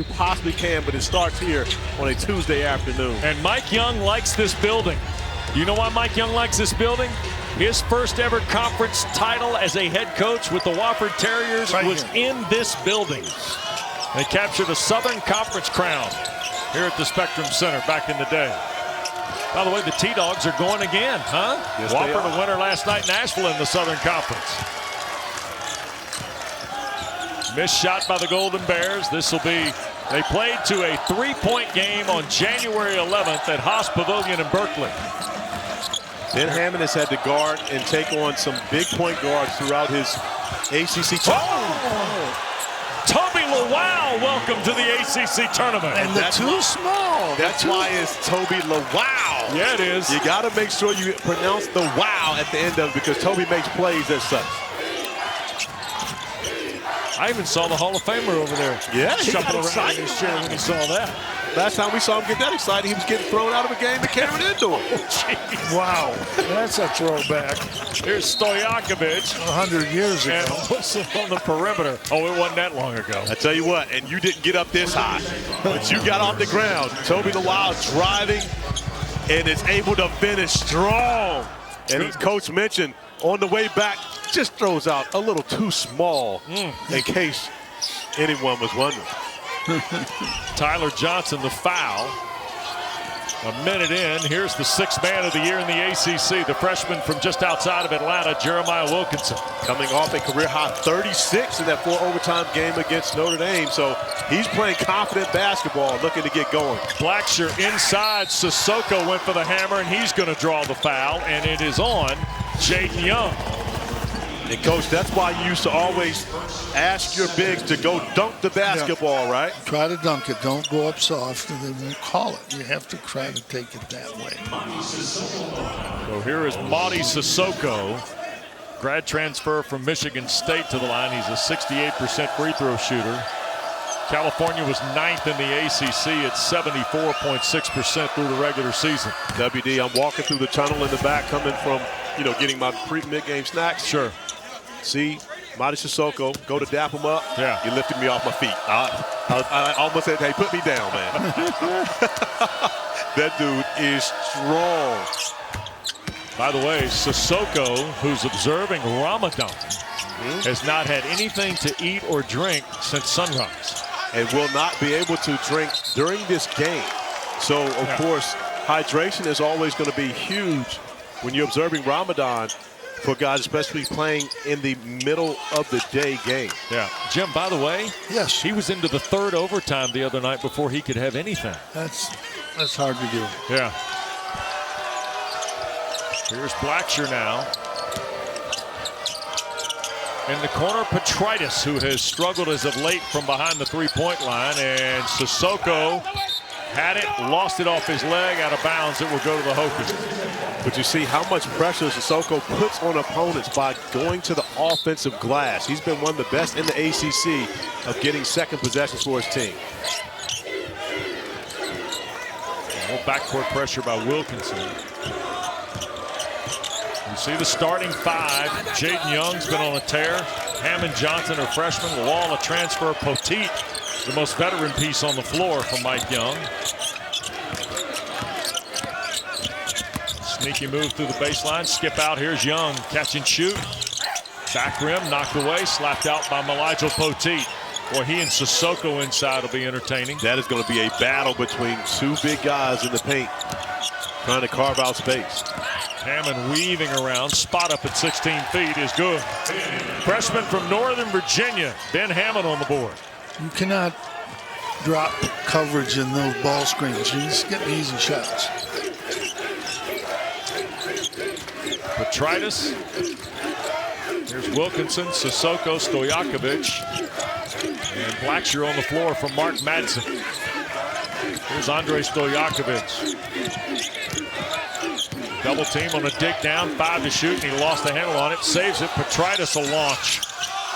You possibly can, but it starts here on a Tuesday afternoon. And Mike Young likes this building. You know why Mike Young likes this building? His first ever conference title as a head coach with the Wofford Terriers was in this building. They captured a Southern Conference crown here at the Spectrum Center back in the day. By the way, the T-Dogs are going again, huh? Yes, Wofford a winner last night in Nashville in the Southern Conference. Missed shot by the Golden Bears. This will be, they played to a 3-point game on January 11th at Haas Pavilion in Berkeley. Ben Hammond has had to guard and take on some big point guards throughout his ACC tournament. Tobi Lawal, welcome to the ACC tournament. And they're too small. That's why it's Tobi Lawal. Yeah, it is. You got to make sure you pronounce the wow at the end of it because Tobi makes plays as such. I even saw the Hall of Famer over there. Yeah, he got shuffle around excited in his chair when he saw that. Last time we saw him get that excited, he was getting thrown out of a game and carried into him. Oh, Wow, that's a throwback. here's Stojakovic. 100 years ago. And Wilson on the perimeter. Oh, it wasn't that long ago. I tell you what, and you didn't get up this high, but you got off the ground. Tobi Lawal driving and is able to finish strong. And as Coach mentioned, on the way back, just throws out a little too small in case anyone was wondering. Tyler Johnson, the foul. A minute in, here's the sixth man of the year in the ACC, the freshman from just outside of Atlanta, Jeremiah Wilkinson. Coming off a career-high 36 in that 4-overtime game against Notre Dame, so he's playing confident basketball, looking to get going. Blackshear inside, Sissoko went for the hammer, and he's going to draw the foul, and it is on Jaden Young. And, Coach, that's why you used to always ask your bigs to go dunk the basketball, right? Try to dunk it. Don't go up soft, and they won't call it. You have to try to take it that way. So here is Mady Sissoko, grad transfer from Michigan State to the line. He's a 68% free throw shooter. California was 9th in the ACC at 74.6% through the regular season. WD, I'm walking through the tunnel in the back, coming from, getting my mid-game snacks. Sure. See, Mady Sissoko, go to dap him up. Yeah. You lifted me off my feet. I almost said, hey, put me down, man. That dude is strong. By the way, Sissoko, who's observing Ramadan, has not had anything to eat or drink since sunrise. And will not be able to drink during this game. So, of course, hydration is always going to be huge when you're observing Ramadan for guys, especially playing in the middle of the day game. Yeah. Jim, by the way, yes, he was into the third overtime the other night before he could have anything. That's hard to do. Yeah. Here's Blackshear now. In the corner, Petritis, who has struggled as of late from behind the three-point line. And Sissoko had it, lost it off his leg, out of bounds. It will go to the Hokies. But you see how much pressure Sissoko puts on opponents by going to the offensive glass. He's been one of the best in the ACC of getting second possessions for his team. More backcourt pressure by Wilkinson. You see the starting five. Jaden Young's been on a tear. Hammond Johnson, a freshman. Lawal, a transfer. Poteet, the most veteran piece on the floor from Mike Young. Sneaky move through the baseline. Skip out. Here's Young. Catch and shoot. Back rim. Knocked away. Slapped out by Maligel Poteet. Boy, he and Sissoko inside will be entertaining. That is going to be a battle between two big guys in the paint, trying to carve out space. Hammond weaving around. Spot up at 16 feet is good. Freshman from Northern Virginia. Ben Hammond on the board. You cannot drop coverage in those ball screens. You just get easy shots. Petritis. Here's Wilkinson, Sissoko, Stojakovic. And Blackshear on the floor from Mark Madsen. Here's Andrej Stojakovic. Double team on a dig down, 5 to shoot, and he lost the handle on it. Saves it. Petritis a launch.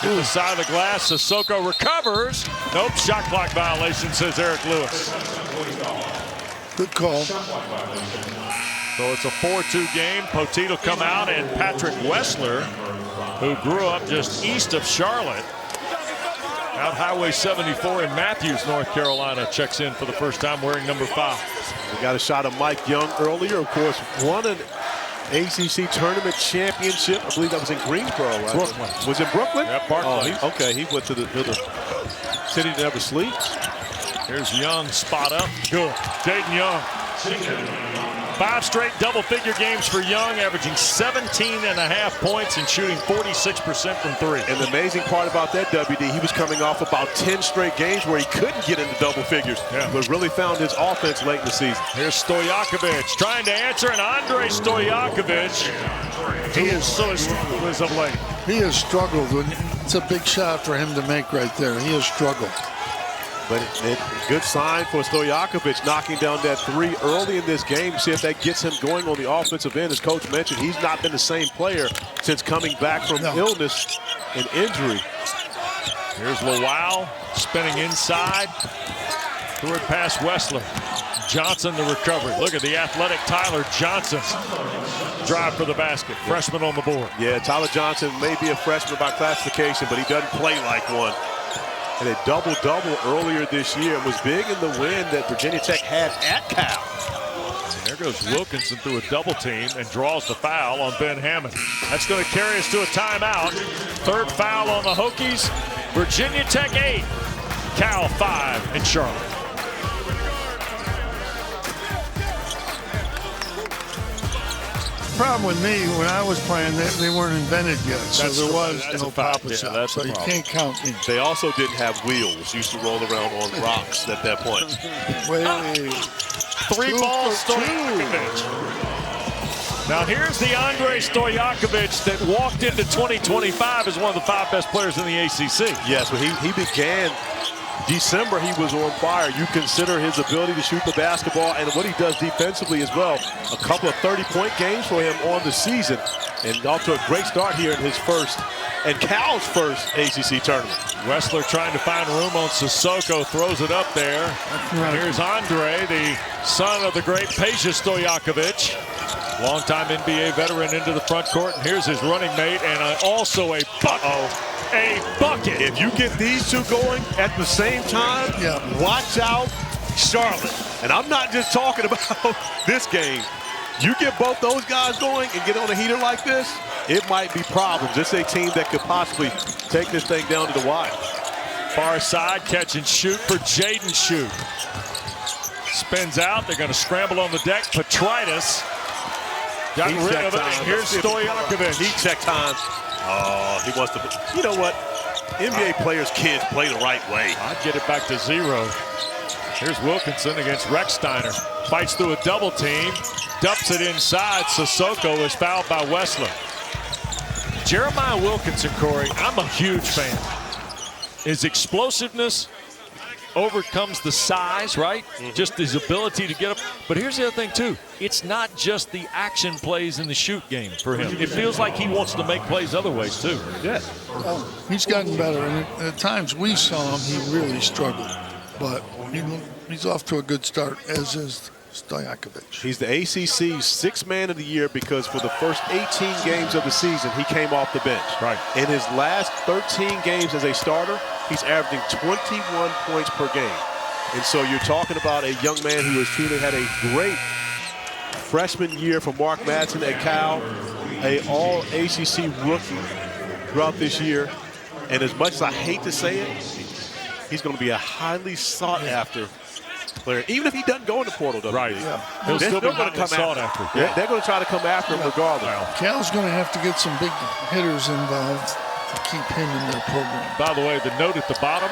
Hit the side of the glass. Sissoko recovers. Nope, shot clock violation, says Eric Lewis. Good call. So it's a 4-2 game. Poteet will come out, and Patrick Wessler, who grew up just east of Charlotte, Out Highway 74 in Matthews, North Carolina, checks in for the first time wearing number 5. We got a shot of Mike Young earlier, of course, won an ACC tournament championship. I believe that was in Greensboro, right? Brooklyn. Was it Brooklyn? Yeah, Barclays. Oh, okay, he went to the city that never sleeps. Here's Young, spot up, good. Dayton Young. 5 straight double-figure games for Young, averaging 17.5 points and shooting 46% from 3. And the amazing part about that, WD, he was coming off about 10 straight games where he couldn't get into double figures, but really found his offense late in the season. Here's Stojakovic trying to answer, and Andrej Stojakovic, he is so struggled as of late. He has struggled. It's a big shot for him to make right there. He has struggled. But good sign for Stojakovic knocking down that 3 early in this game. See if that gets him going on the offensive end. As Coach mentioned, he's not been the same player since coming back from illness and injury. Here's Lawal spinning inside. Threw it past Wessler. Johnson the recovery. Look at the athletic Tyler Johnson. Drive for the basket. Freshman on the board. Yeah, Tyler Johnson may be a freshman by classification, but he doesn't play like one. And a double-double earlier this year. It was big in the win that Virginia Tech had at Cal. And there goes Wilkinson through a double team and draws the foul on Ben Hammond. That's going to carry us to a timeout. 3rd foul on the Hokies. Virginia Tech 8, Cal 5 in Charlotte. The problem with me, when I was playing, they weren't invented yet, so there was no pop-up shot, so you can't count me. They also didn't have wheels. Used to roll around on rocks at that point. Wait. 3 balls, Stojakovic. Now here's the Andrej Stojakovic that walked into 2025 as one of the 5 best players in the ACC. Yes, but he began December, he was on fire. You consider his ability to shoot the basketball and what he does defensively as well. A couple of 30-point games for him on the season. And off to a great start here in his first and Cal's first ACC tournament. Wessler trying to find room on Sissoko, throws it up there. Here's Andre, the son of the great Peja Stojakovic. Longtime NBA veteran into the front court. And here's his running mate and also a bucket. A bucket. If you get these two going at the same time, watch out, Charlotte. And I'm not just talking about this game. You get both those guys going and get on a heater like this, it might be problems. This is a team that could possibly take this thing down to the wire. Far side, catch and shoot for Jaden Shoot. Spins out, they're going to scramble on the deck. Petritis got rid of it. Here's Stojakovic. Heat check time. Oh, he wants to. You know what? NBA players' kids play the right way. I'd get it back to 0. Here's Wilkinson against Rechsteiner. Fights through a double team. Dumps it inside. Sissoko is fouled by Wessler. Jeremiah Wilkinson, Corey, I'm a huge fan. His explosiveness overcomes the size, right? Just his ability to get up. But here's the other thing, too. It's not just the action plays in the shoot game for him. It feels like he wants to make plays other ways, too. Yeah. He's gotten better, and at times we saw him, he really struggled. But he's off to a good start, as is Stojakovic. He's the ACC's 6th man of the year because for the first 18 games of the season, he came off the bench. Right. In his last 13 games as a starter, he's averaging 21 points per game. And so you're talking about a young man who has truly had a great freshman year from Mark Madsen at Cal, a all-ACC rookie throughout this year. And as much as I hate to say it, he's going to be a highly sought-after player, even if he doesn't go in the portal. Right. Yeah. He'll still be going to come sought after. Yeah. They're going to try to come after him regardless. Cal's going to have to get some big hitters involved to keep him in their program. By the way, the note at the bottom,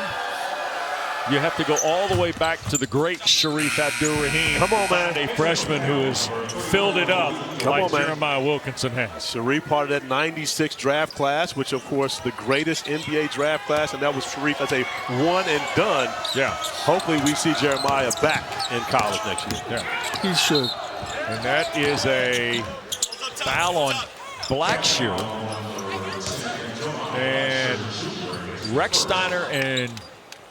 you have to go all the way back to the great Sharif Abdur-Rahim. Come on, man. A freshman who has filled it up Jeremiah Wilkinson has. Sharif part of that 96 draft class, which, of course, the greatest NBA draft class, and that was Sharif as a one and done. Yeah. Hopefully we see Jeremiah back in college next year. Yeah. He should. And that is a foul on Blackshear. And Rechsteiner and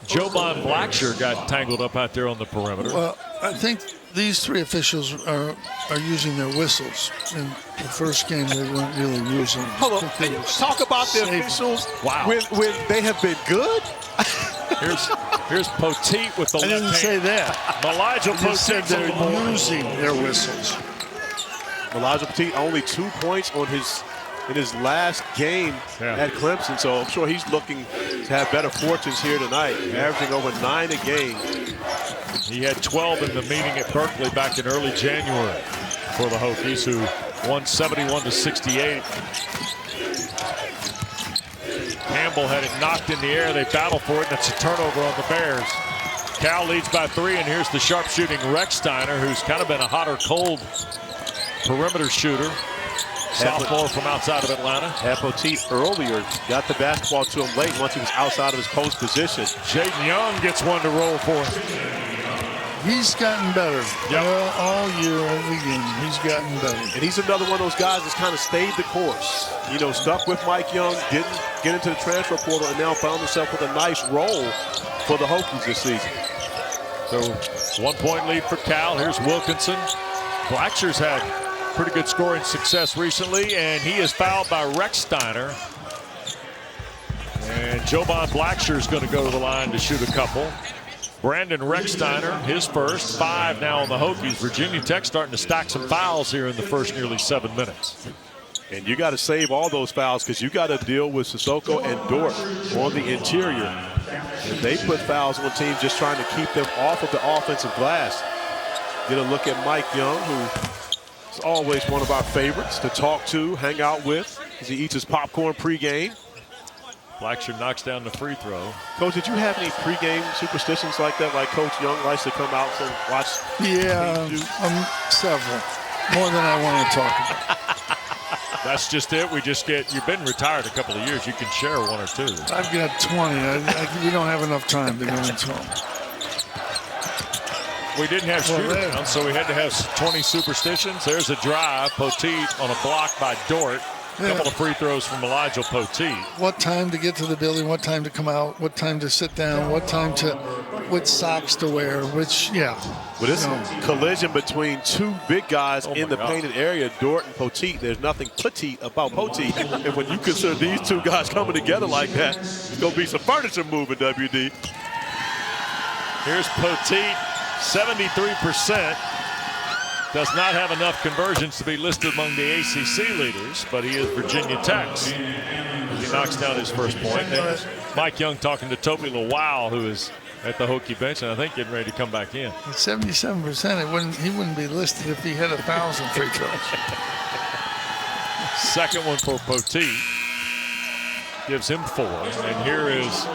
Joban Blacksher got tangled up out there on the perimeter. Well, I think these three officials are using their whistles. In the first game, they weren't really using them. Hold on. Talk about the officials when they have been good. Here's Poteet with the left hand. I didn't say that. Elijah Poteet said they're using their whistles. Elijah Poteet only 2 points in his last game at Clemson, so I'm sure he's looking to have better fortunes here tonight, averaging over 9 a game. He had 12 in the meeting at Berkeley back in early January for the Hokies, who won 71-68. Campbell had it knocked in the air. They battle for it, and it's a turnover on the Bears. Cal leads by 3, and here's the sharpshooting Rechsteiner, who's kind of been a hot or cold perimeter shooter. Sophomore from outside of Atlanta. Had Poteet earlier, got the basketball to him late once he was outside of his post position. Jaden Young gets one to roll for him. He's gotten better. Yep. All year, every game, he's gotten better. And he's another one of those guys that's kind of stayed the course. You know, stuck with Mike Young, didn't get into the transfer portal, and now found himself with a nice role for the Hokies this season. So 1 point lead for Cal. Here's Wilkinson. Blacksher's had pretty good scoring success recently, and he is fouled by Rechsteiner. And Joban Blacksher is going to go to the line to shoot a couple. Brandon Rechsteiner, his first, 5 now on the Hokies. Virginia Tech starting to stack some fouls here in the first nearly 7 minutes. And you got to save all those fouls because you got to deal with Sissoko and Dort on the interior. And they put fouls on teams just trying to keep them off of the offensive glass. Get a look at Mike Young, who is always one of our favorites to talk to, hang out with as he eats his popcorn pregame. Blacksher knocks down the free throw. Coach, did you have any pregame superstitions like that, like Coach Young likes to come out and watch? Yeah, several. More than I want to talk about. That's just it. You've been retired a couple of years. You can share 1 or 2. I've got 20. We don't have enough time to go into them. We didn't have shoot-around, so we had to have 20 superstitions. There's a drive. Poteet on a block by Dort. A couple of free throws from Elijah Poteet. What time to get to the building, what time to come out, what time to sit down, which socks to wear, Well, this collision between 2 big guys in the painted area, Dort and Poteet. There's nothing petite about Poteet. And when you consider these 2 guys coming together like that, it's going to be some furniture moving, WD. Here's Poteet, 73%. Does not have enough conversions to be listed among the ACC leaders, but he is Virginia Tech's. He knocks down his first point. And Mike Young talking to Tobi Lawal, who is at the Hokie bench, and I think getting ready to come back in. At 77%, he wouldn't be listed if he had 1,000 free throws. Second one for Poteet. Gives him 4. And here is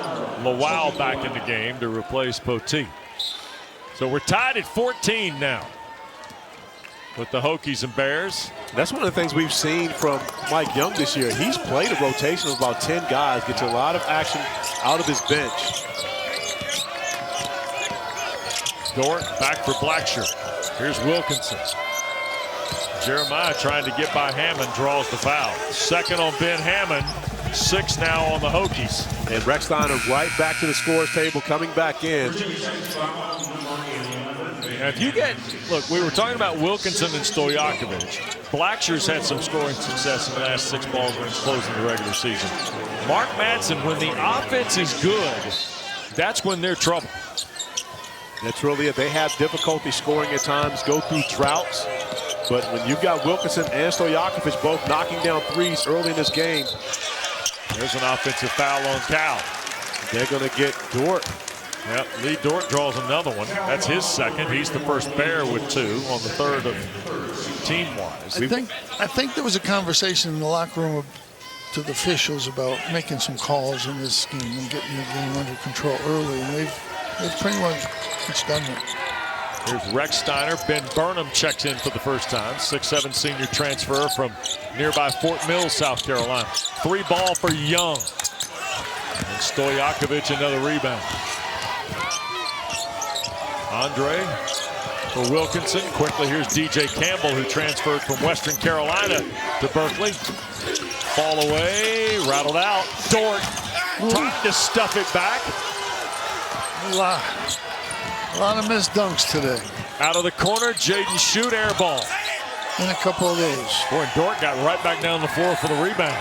Lawal back in the game to replace Poteet. So we're tied at 14 now with the Hokies and Bears. That's one of the things we've seen from Mike Young this year. He's played a rotation of about 10 guys, gets a lot of action out of his bench. Dort back for Blacksher. Here's Wilkinson. Jeremiah trying to get by Hammond, draws the foul. Second on Ben Hammond, 6 now on the Hokies. And Rechsteiner right back to the scorer's table, coming back in. Now if you look, we were talking about Wilkinson and Stojakovic. Blacksher's had some scoring success in the last 6 ball games closing the regular season. Mark Madsen, when the offense is good, that's when they're trouble. That's really it. They have difficulty scoring at times, go through droughts. But when you've got Wilkinson and Stojakovic both knocking down threes early in this game, there's an offensive foul on Cal. They're going to get Dort. Yep, Lee Dort draws another one. That's his second. He's the first Bear with 2 on the third of team-wise. I think there was a conversation in the locker room to the officials about making some calls in this game and getting the game under control early. And they've pretty much done it. Here's Rechsteiner. Ben Burnham checks in for the first time. 6'7" senior transfer from nearby Fort Mill, South Carolina. 3 ball for Young. And Stojakovic another rebound. Andre for Wilkinson. Quickly, here's DJ Campbell, who transferred from Western Carolina to Berkeley. Ball away, rattled out. Dort trying to stuff it back. A lot of missed dunks today. Out of the corner, Jaden Shoot, air ball. In a couple of days. Boy, and Dort got right back down the floor for the rebound.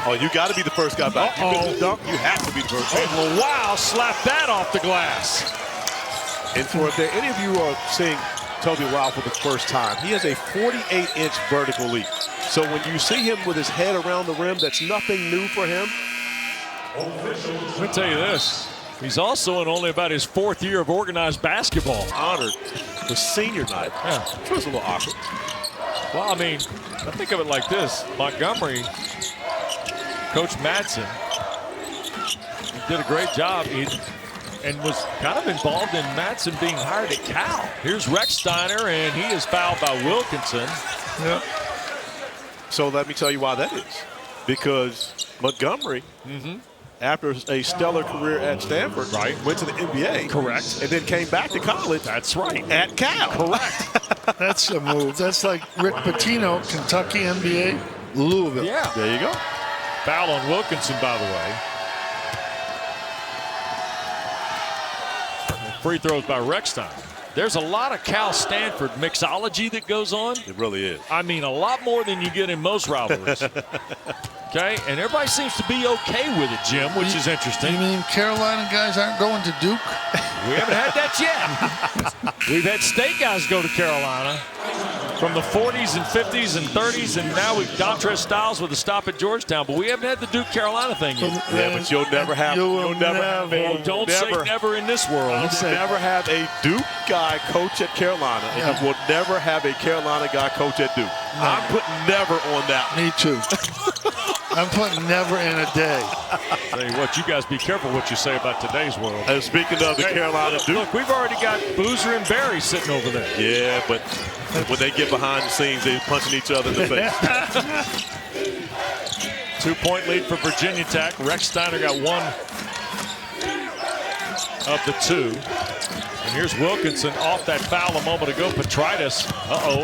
Oh, you got to be the first guy back. You miss the dunk, you have to be the first. And Lawal slapped that off the glass. And for if any of you are seeing Tobi Lawal for the first time, he has a 48-inch vertical leap. So when you see him with his head around the rim, that's nothing new for him. Let me tell you this. He's also in only about his 4th year of organized basketball. Honored for senior night. Yeah. It was a little awkward. Well, I mean, I think of it like this. Montgomery, Coach Madsen, he did a great job and was kind of involved in Madsen being hired at Cal. Here's Rechsteiner, and he is fouled by Wilkinson. Yep. So let me tell you why that is. Because Montgomery, after a stellar career at Stanford, went to the NBA. Correct. And then came back to college. That's right. At Cal. Correct. That's a move. That's like Rick Pitino, Kentucky NBA, Louisville. Yeah. There you go. Foul on Wilkinson, by the way. Free throws by Rechsteiner. There's a lot of Cal-Stanford mixology that goes on. It really is. I mean, a lot more than you get in most rivalries. Okay? And everybody seems to be okay with it, Jim, which is interesting. You mean Carolina guys aren't going to Duke? We haven't had that yet. We've had state guys go to Carolina from the 40s and 50s and 30s, and now we've Dontrez Styles with a stop at Georgetown, but we haven't had the Duke Carolina thing yet. Yeah, but you'll never have. You'll never Don't say never in this world. You'll never have a Duke guy coach at Carolina, and you will never have a Carolina guy coach at Duke. No. I'm putting never on that. Me too. I'm putting never in a day. Tell you what, you guys be careful what you say about today's world. And speaking of the Carolina Duke. Look, we've already got Boozer and Barry sitting over there. Yeah, but when they get behind the scenes, they're punching each other in the face. 2-point lead for Virginia Tech. Rechsteiner got one of the two. And here's Wilkinson off that foul a moment ago. Petritis,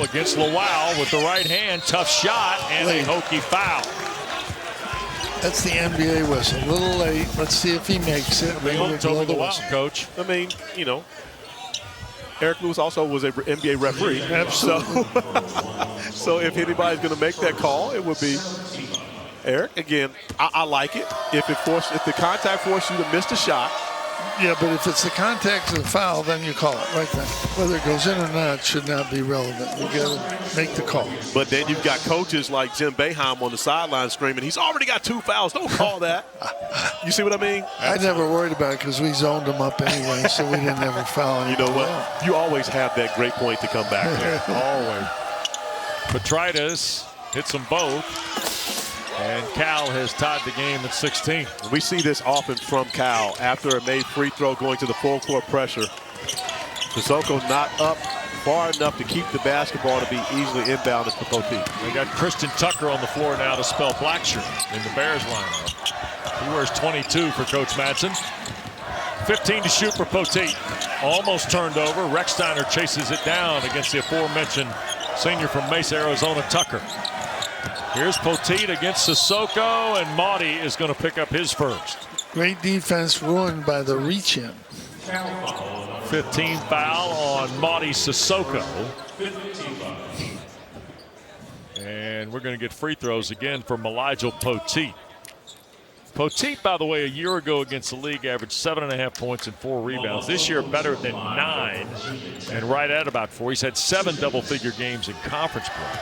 against Lawal with the right hand. Tough shot and a Hokie foul. That's the NBA whistle. A little late. Let's see if he makes it. They don't blow the whistle, Coach. I mean, you know, Eric Lewis also was an NBA referee. Absolutely. So if anybody's going to make that call, it would be Eric. Again, I like it. If the contact forced you to miss the shot. Yeah, but if it's the contact of the foul, then you call it right then. Whether it goes in or not should not be relevant. You got to make the call. But then you've got coaches like Jim Boeheim on the sideline screaming, he's already got 2 fouls. Don't call that. You see what I mean? I never worried about it because we zoned him up anyway, so we didn't ever foul him. You know what? You always have that great point to come back there. Always. Petritis hits them both. And Cal has tied the game at 16. We see this often from Cal after a made free throw going to the full court pressure. Sissoko not up far enough to keep the basketball to be easily inbounded for Poteet. They got Christian Tucker on the floor now to spell Blackshirt in the Bears lineup. He wears 22 for Coach Madsen. 15 to shoot for Poteet. Almost turned over. Rechsteiner chases it down against the aforementioned senior from Mesa, Arizona, Tucker. Here's Poteet against Sissoko, and Mady is going to pick up his first. Great defense ruined by the reach-in. 15 foul on Mady Sissoko. And we're going to get free throws again for Elijah Poteet. Poteet, by the way, a year ago against the league averaged 7.5 points and 4 rebounds. This year better than 9 and right at about 4. He's had 7 double-figure games in conference play.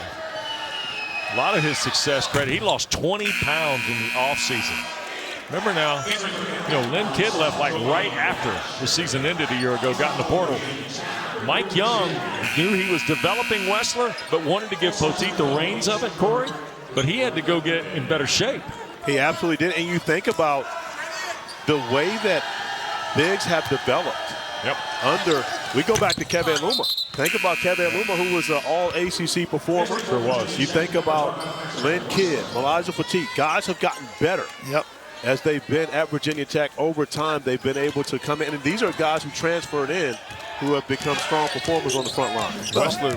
A lot of his success credit. He lost 20 pounds in the offseason. Remember now, Lynn Kidd left like right after the season ended a year ago, got in the portal. Mike Young knew he was developing Wessler, but wanted to give Poteet the reins of it, Corey. But he had to go get in better shape. He absolutely did. And you think about the way that bigs have developed. We go back to Kevin Luma. Think about Kevin Luma, who was an all-ACC performer. Sure was. You think about Lynn Kidd, Elijah Poteet. Guys have gotten better. As they've been at Virginia Tech over time, they've been able to come in. And these are guys who transferred in who have become strong performers on the front line.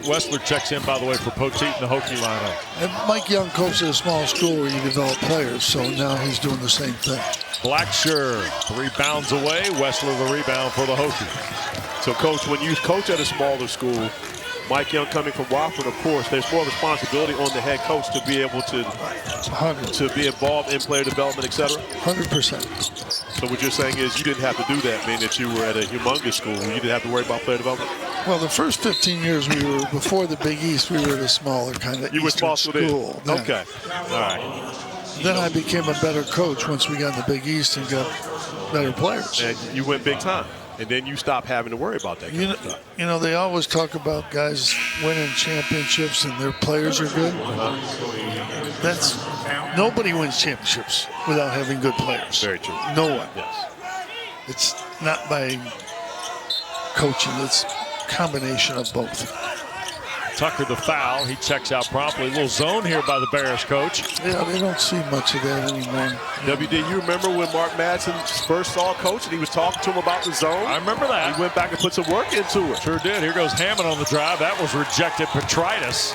Wessler checks in, by the way, for Poteet in the Hokie lineup. And Mike Young coached at a small school where you develop players, so now he's doing the same thing. Blacksher 3 bounds away. Wessler the rebound for the Hokies. So, Coach, when you coach at a smaller school, Mike Young coming from Wofford, of course, there's more responsibility on the head coach to be able to be involved in player development, etc. 100%. So what you're saying is you didn't have to do that, being that you were at a humongous school. You didn't have to worry about player development? Well, the first 15 years we were, before the Big East, we were at a smaller kind of Eastern school. Then. Okay. All right. Then I became a better coach once we got in the Big East and got better players. And you went big time. And then you stopped having to worry about that kind of stuff. You know, they always talk about guys winning championships and their players are good. Nobody wins championships without having good players. Very true. No one. Yes. It's not by coaching. It's a combination of both. Tucker the foul. He checks out promptly. A little zone here by the Bears coach. Yeah, they don't see much of that anymore. WD, you remember when Mark Madsen first saw Coach and he was talking to him about the zone? I remember that. He went back and put some work into it. Sure did. Here goes Hammond on the drive. That was rejected. Petritis.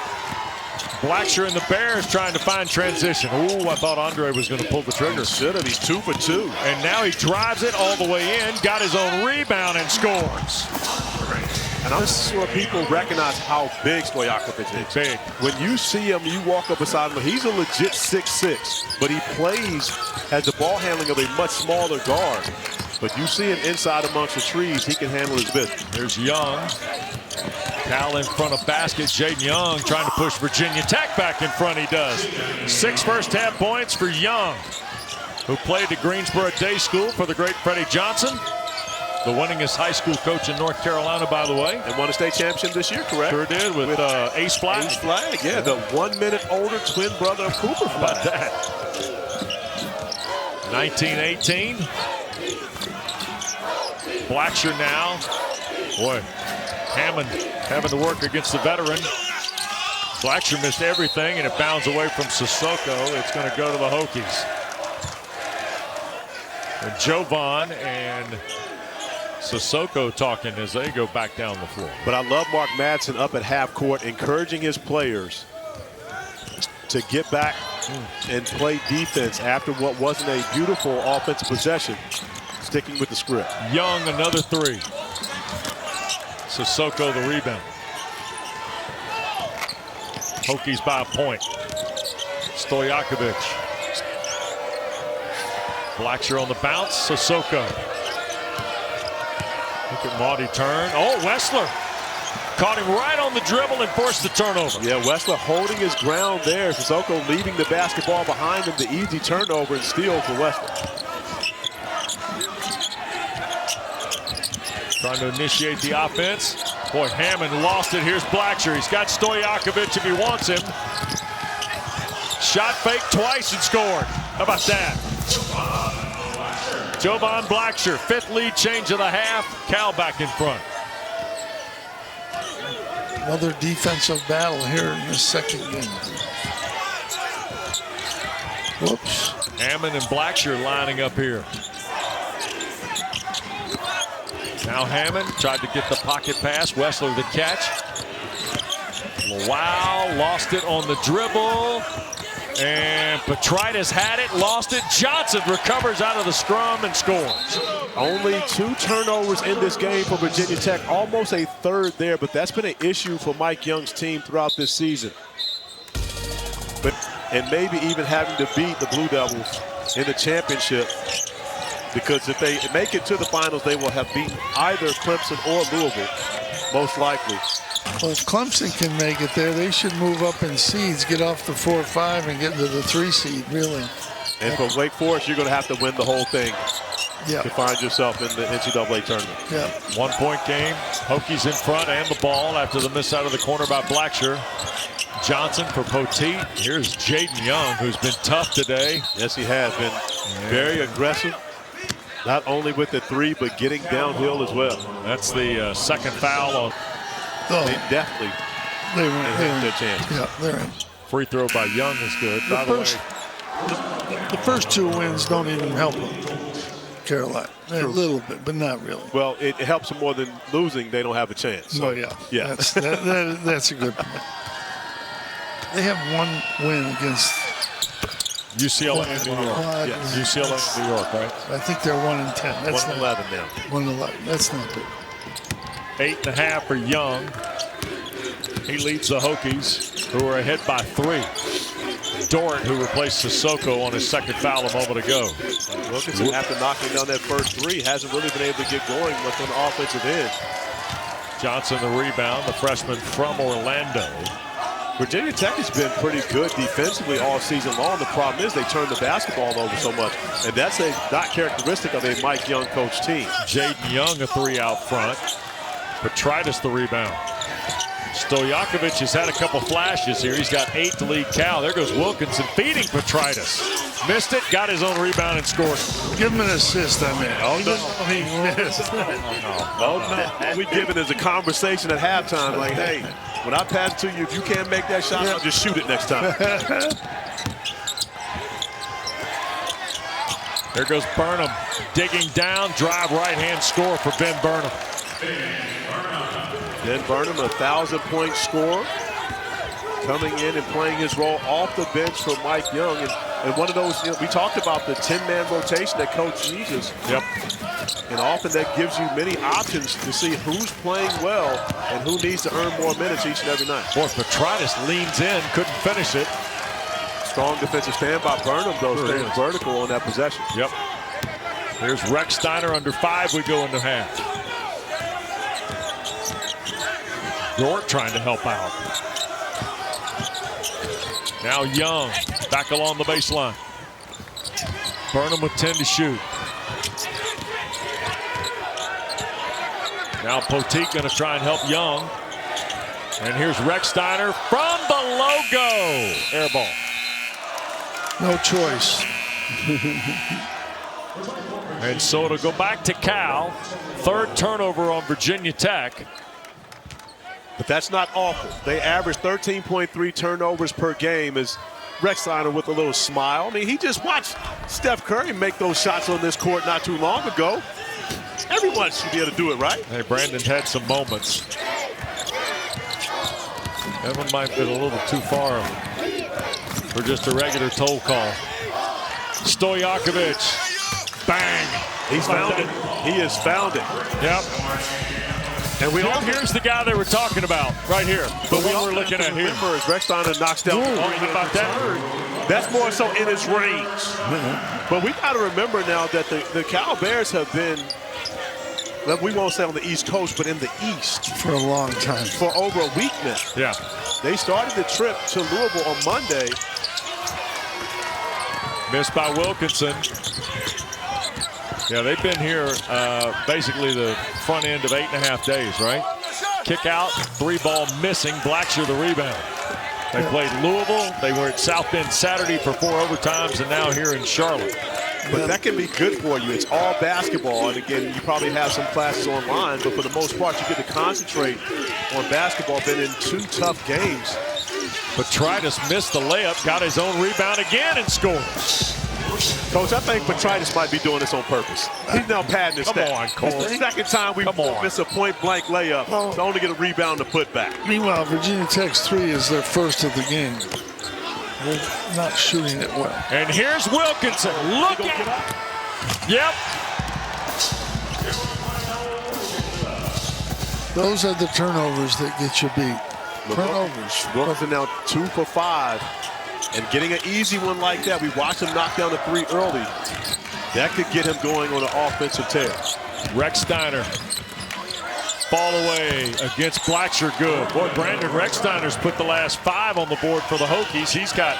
Blacksher and the Bears trying to find transition. Ooh, I thought Andre was going to pull the trigger. Should have. He's 2 for 2. And now he drives it all the way in, got his own rebound and scores. And I'm sure people recognize how big Stojakovic is. Big. When you see him, you walk up beside him, he's a legit 6'6", but he plays, has the ball handling of a much smaller guard. But you see him inside amongst the trees, he can handle his business. There's Young. Cal in front of basket. Jaden Young trying to push Virginia Tech back in front. He does. 6 first-half points for Young, who played at Greensboro Day School for the great Freddie Johnson. The winningest high school coach in North Carolina, by the way. And won a state championship this year, correct? Sure did, with Ace Flag. Ace Flag, yeah, the 1 minute older twin brother of Cooper Flag. About that. 19-18. Blacksher now. Boy, Hammond having to work against the veteran. Blacksher missed everything, and it bounds away from Sissoko. It's going to go to the Hokies. And Jovan and Sissoko talking as they go back down the floor. But I love Mark Madsen up at half court, encouraging his players to get back and play defense after what wasn't a beautiful offensive possession, sticking with the script. Young, another 3. Sissoko the rebound. Hokies by a point. Stojakovic. Blacksher on the bounce. Sissoko. Look at Mady turn. Oh, Wessler caught him right on the dribble and forced the turnover. Yeah, Wessler holding his ground there. Sissoko leaving the basketball behind him. The easy turnover and steal for Wessler. Trying to initiate the offense. Boy, Hammond lost it. Here's Blacksher. He's got Stojakovic if he wants him. Shot fake twice and scored. How about that? Jovan Blacksher, 5th lead change of the half. Cal back in front. Another defensive battle here in the second game. Whoops. Hammond and Blacksher lining up here. Now Hammond tried to get the pocket pass. Wessler the catch. Lawal lost it on the dribble. And Petritis had it, lost it. Johnson recovers out of the scrum and scores. Only 2 turnovers in this game for Virginia Tech. Almost a third there, but that's been an issue for Mike Young's team throughout this season. And maybe even having to beat the Blue Devils in the championship, because if they make it to the finals, they will have beaten either Clemson or Louisville, most likely. Well, if Clemson can make it there, they should move up in seeds, get off the 4-5, and get into the 3 seed, really. And for Wake Forest, you're going to have to win the whole thing to find yourself in the NCAA tournament. Yeah. 1-point game. Hokies in front and the ball after the miss out of the corner by Blacksher. Johnson for Poteet. Here's Jaden Young, who's been tough today. Yes, he has been very aggressive. Not only with the 3, but getting downhill as well. That's the second foul on. They definitely had their chance. Yeah, they're in. Free throw by Young is good. The first 2 wins don't even help them. Carolina. A little bit, but not really. Well, it helps them more than losing. They don't have a chance. So, Oh, yeah. Yeah. That's a good point. They have one win against UCLA in New York. Yes. UCLA in New York, right? I think they're 1-10. That's 1-11 now. 1-11. That's not good. 8.5 for Young. He leads the Hokies, who are ahead by 3. Dort, who replaced Sissoko on his second foul a moment ago. Wilkinson, after knocking down that first 3, hasn't really been able to get going much on the offensive end. Johnson the rebound, the freshman from Orlando. Virginia Tech has been pretty good defensively all season long. The problem is they turn the basketball over so much, and that's not characteristic of a Mike Young coach team. Jaden Young a 3 out front. Petritis the rebound. Stojakovic has had a couple flashes here. He's got 8 to lead Cal. There goes Wilkinson feeding Petritis. Missed it, got his own rebound and scored. Give him an assist on that. Oh, no. He missed. Oh, no. We give it as a conversation at halftime, like, hey, when I pass it to you, if you can't make that shot, I'll just shoot it next time. There goes Burnham digging down, drive right-hand score for Ben Burnham. Ben Burnham, a 1,000-point scorer, coming in and playing his role off the bench for Mike Young. And one of those, we talked about the 10-man rotation that coach uses. Yep. And often that gives you many options to see who's playing well and who needs to earn more minutes each and every night. Boy, Petritis leans in, couldn't finish it. Strong defensive stand by Burnham, though, staying vertical on that possession. Yep. Here's Rechsteiner under 5. We go into half. Dort trying to help out. Now Young back along the baseline. Burnham with 10 to shoot. Now Poteet going to try and help Young. And here's Rechsteiner from the logo. Air ball. No choice. And so it'll go back to Cal. 3rd turnover on Virginia Tech. But that's not awful. They average 13.3 turnovers per game as Rechsteiner with a little smile. I mean, he just watched Steph Curry make those shots on this court not too long ago. Everyone should be able to do it, right? Hey, Brandon had some moments. That one might have been a little too far for just a regular toll call. Stojakovic. Bang. He's found it. He has found it. Yep. And here's the guy they were talking about right here. But we were looking at here. Remember, as Rechsteiner knocks down. How about that? That's more so in his range. But we got to remember now that the Cal Bears have been, we won't say on the East Coast, but in the East. For a long time. For over a week now. Yeah. They started the trip to Louisville on Monday. Missed by Wilkinson. Yeah, they've been here basically the front end of 8.5 days, right? Kick out, 3-ball missing. Blackshear the rebound. They played Louisville. They were at South Bend Saturday for 4 overtimes, and now here in Charlotte. But that can be good for you. It's all basketball. And again, you probably have some classes online, but for the most part, you get to concentrate on basketball. Been in 2 tough games. Petritis missed the layup, got his own rebound again and scored. Coach, I think Petritis might be doing this on purpose. He's now padding his stats. Come on, Cole. It's the second time we miss a point-blank layup to only get a rebound to put back. Meanwhile, Virginia Tech's 3 is their first of the game. They're not shooting it well. And here's Wilkinson. Look at it. Yep. Those are the turnovers that get you beat. Turnovers. Wilkinson now 2 for 5. And getting an easy one like that, we watched him knock down the 3 early. That could get him going on an offensive tear. Rechsteiner. Fall away against Blackshear. Good. Boy, Brandon Rechsteiner's put the last 5 on the board for the Hokies. He's got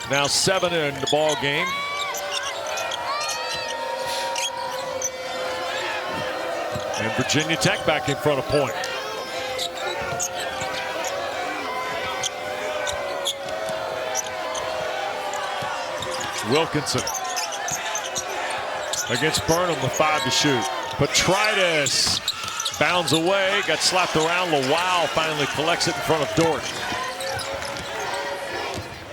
now 7 in the ball game. And Virginia Tech back in front of point. Wilkinson against Burnham with 5 to shoot. Petritis bounds away, got slapped around. Lawal finally collects it in front of Dort.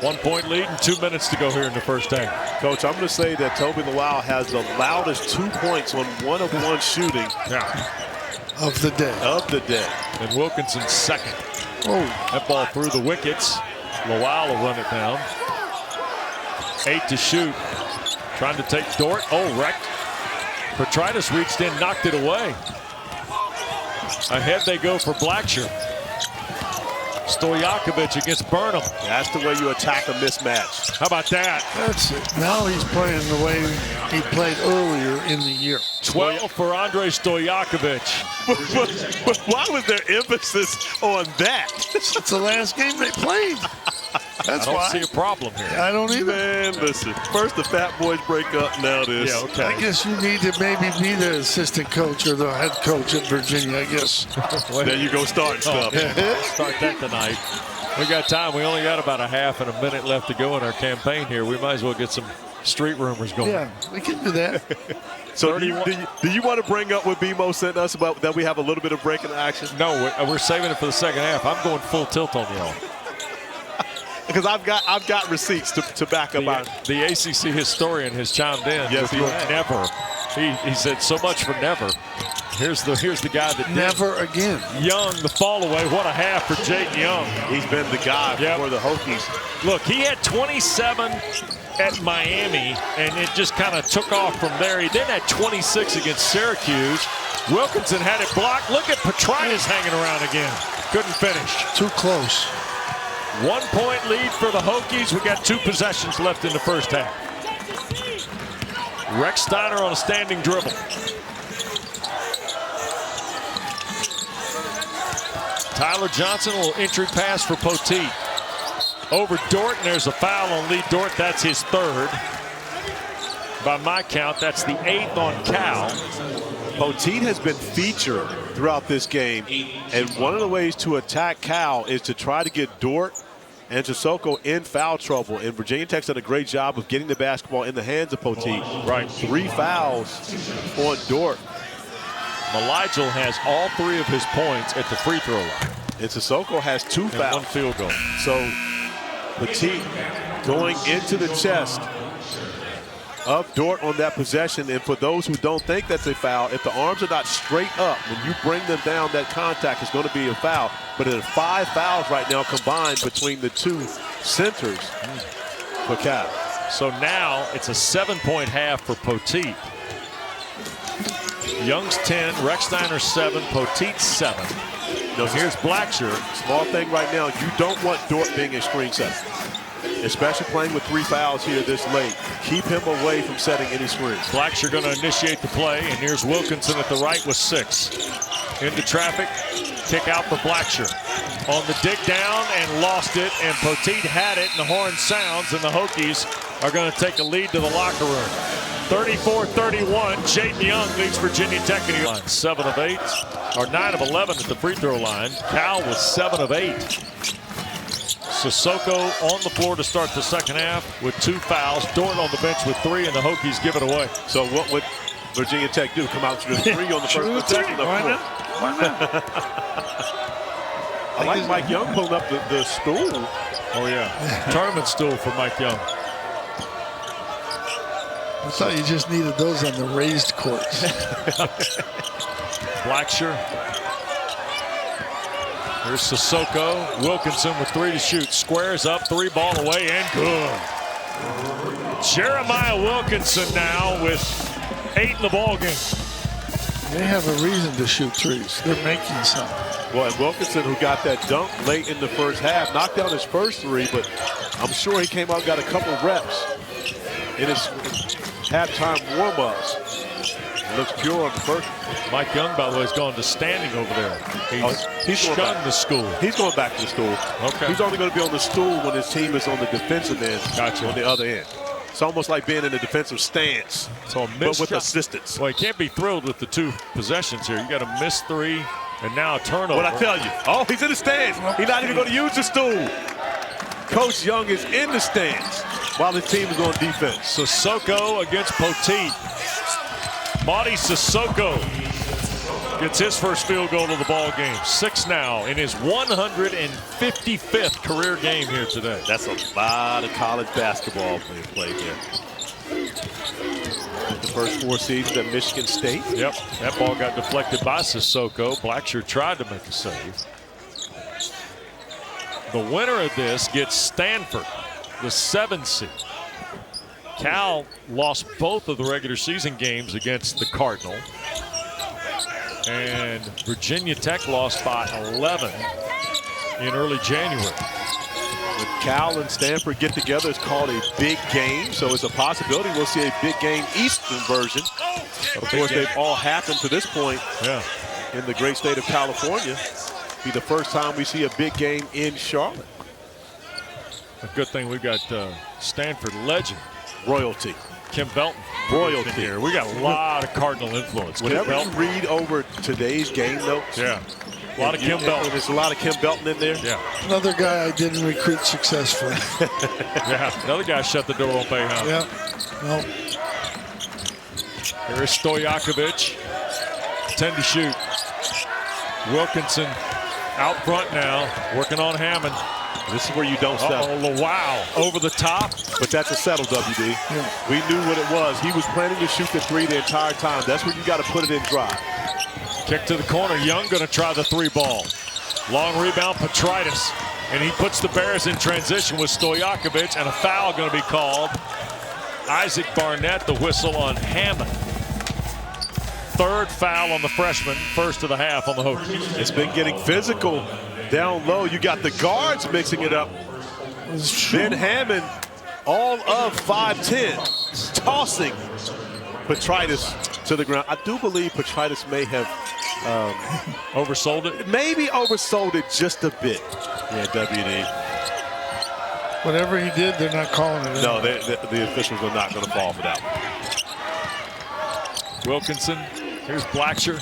1-point lead and 2 minutes to go here in the first half. Coach, I'm going to say that Tobi Lawal has the loudest 2 points on 1-of-1 shooting of the day. And Wilkinson's second. Oh, that ball through the wickets. Lawal will run it down. 8 to shoot. Trying to take Dort. Oh, wrecked. Petritis reached in, knocked it away. Ahead they go for Blackshear. Stojakovic against Burnham. That's the way you attack a mismatch. How about that? That's it. Now he's playing the way he played earlier in the year. 12 for Andrej Stojakovic. But why was there emphasis on that? It's the last game they played. That's why. I don't see a problem here. I don't either. Man, listen. First the fat boys break up, now this. Yeah, okay. I guess you need to maybe be the assistant coach or the head coach at Virginia, I guess. There you go, starting stuff. Start that tonight. We got time. We only got about a half and a minute left to go in our campaign here. We might as well get some street rumors going. Yeah, we can do that. So do you want to bring up what BMO sent us about that we have a little bit of breaking action? No, we're saving it for the second half. I'm going full tilt on y'all. Because I've got receipts to back up our. The ACC historian has chimed in. Yes, he has. Never. He said so much for never. Here's the guy that never again. Young, the fall away. What a half for Jaden Young. He's been the guy for the Hokies. Look, he had 27 at Miami, and it just kind of took off from there. He then had 26 against Syracuse. Wilkinson had it blocked. Look at Petritis hanging around again. Couldn't finish. Too close. 1-point lead for the Hokies. We got 2 possessions left in the first half. Rechsteiner on a standing dribble. Tyler Johnson, a little entry pass for Poteet. Over Dort, and there's a foul on Lee Dort. That's his 3rd. By my count, that's the 8th on Cal. Poteet has been featured throughout this game, and one of the ways to attack Cal is to try to get Dort and Sissoko in foul trouble. And Virginia Tech's done a great job of getting the basketball in the hands of Poteet. Right. 3 fouls on Dort. Maligel has all 3 of his points at the free throw line. And Sissoko has 2 fouls. And 1 field goal. So Poteet going into the chest of Dort on that possession. And for those who don't think that's a foul, if the arms are not straight up, when you bring them down, that contact is going to be a foul. But there are 5 fouls right now combined between the 2 centers for Cal. So now it's a 7-point half for Poteet. Young's 10, Rechsteiner 7, Poteet 7. No, here's Blackshear. Small thing right now, you don't want Dort being a screen setter, especially playing with 3 fouls here this late. Keep him away from setting any screens. Blackshear going to initiate the play, and here's Wilkinson at the right with 6. Into traffic, kick out for Blackshear. On the dig down and lost it, and Poteet had it, and the horn sounds, and the Hokies are going to take a lead to the locker room. 34-31, Jaden Young leads Virginia Tech. 7 of 8, or 9 of 11 at the free throw line. Cal was 7 of 8. Sissoko on the floor to start the second half with 2 fouls. Dort on the bench with 3, and the Hokies give it away. So what would Virginia Tech do? Come out to the 3 on the first possession? Why not? I like Mike Young pulling up the stool. Oh, yeah. Tournament stool for Mike Young. I thought you just needed those on the raised courts. Blackshear. Here's Sissoko. Wilkinson with 3 to shoot. Squares up, 3 ball away, and good. Jeremiah Wilkinson now with 8 in the ball game. They have a reason to shoot 3s. They're making some. Well, and Wilkinson, who got that dunk late in the first half, knocked down his first 3, but I'm sure he came out and got a couple reps in his halftime warm-ups. Looks pure on the first. Mike Young, by the way, has gone to standing over there. He's shunned the school. He's going back to the stool. Okay. He's only going to be on the stool when his team is on the defensive end. Gotcha. On the other end. It's almost like being in a defensive stance, so but with assistance. Well, you can't be thrilled with the 2 possessions here. You got a missed 3 and now a turnover. What I tell you? Oh, he's in the stands. He's not even going to use the stool. Coach Young is in the stands while the team is on defense. Sissoko against Poteet. Mady Sissoko gets his first field goal of the ball game. 6 now in his 155th career game here today. That's a lot of college basketball being played there. The first 4 seasons at Michigan State. Yep, that ball got deflected by Sissoko. Blackshear tried to make a save. The winner of this gets Stanford, the 7 seed. Cal lost both of the regular season games against the Cardinal. And Virginia Tech lost by 11 in early January. When Cal and Stanford get together, it's called a big game. So it's a possibility we'll see a big game Eastern version. Of course, they've all happened to this point in the great state of California. Be the first time we see a big game in Charlotte. A good thing we got Stanford legend. Royalty. Kim Belton. Royalty. Here. We got a lot of Cardinal influence. Whenever you read over today's game notes. Yeah. A lot of Kim Belton. There's a lot of Kim Belton in there. Yeah. Another guy I didn't recruit successfully. Yeah. Another guy shut the door on Bayhound. Yeah. No. Here is Stojakovic. 10 to shoot. Wilkinson out front now, working on Hammond. This is where you don't settle. Wow, over the top. But that's a settle, WD. Yeah. We knew what it was. He was planning to shoot the 3 the entire time. That's where you got to put it in drive. Kick to the corner. Young going to try the 3 ball. Long rebound, Petritis. And he puts the Bears in transition with Stojakovic, and a foul going to be called. Isaac Barnett, the whistle on Hammond. 3rd foul on the freshman, first of the half on the Hokies. It's been getting physical down low. You got the guards mixing it up. Ben Hammond, all of 5'10", tossing Petritis to the ground. I do believe Petritis may have oversold it. Maybe oversold it just a bit. Yeah, WD. Whatever he did, they're not calling it. No, the officials are not going to fall for that one. Wilkinson. Here's Blackshear.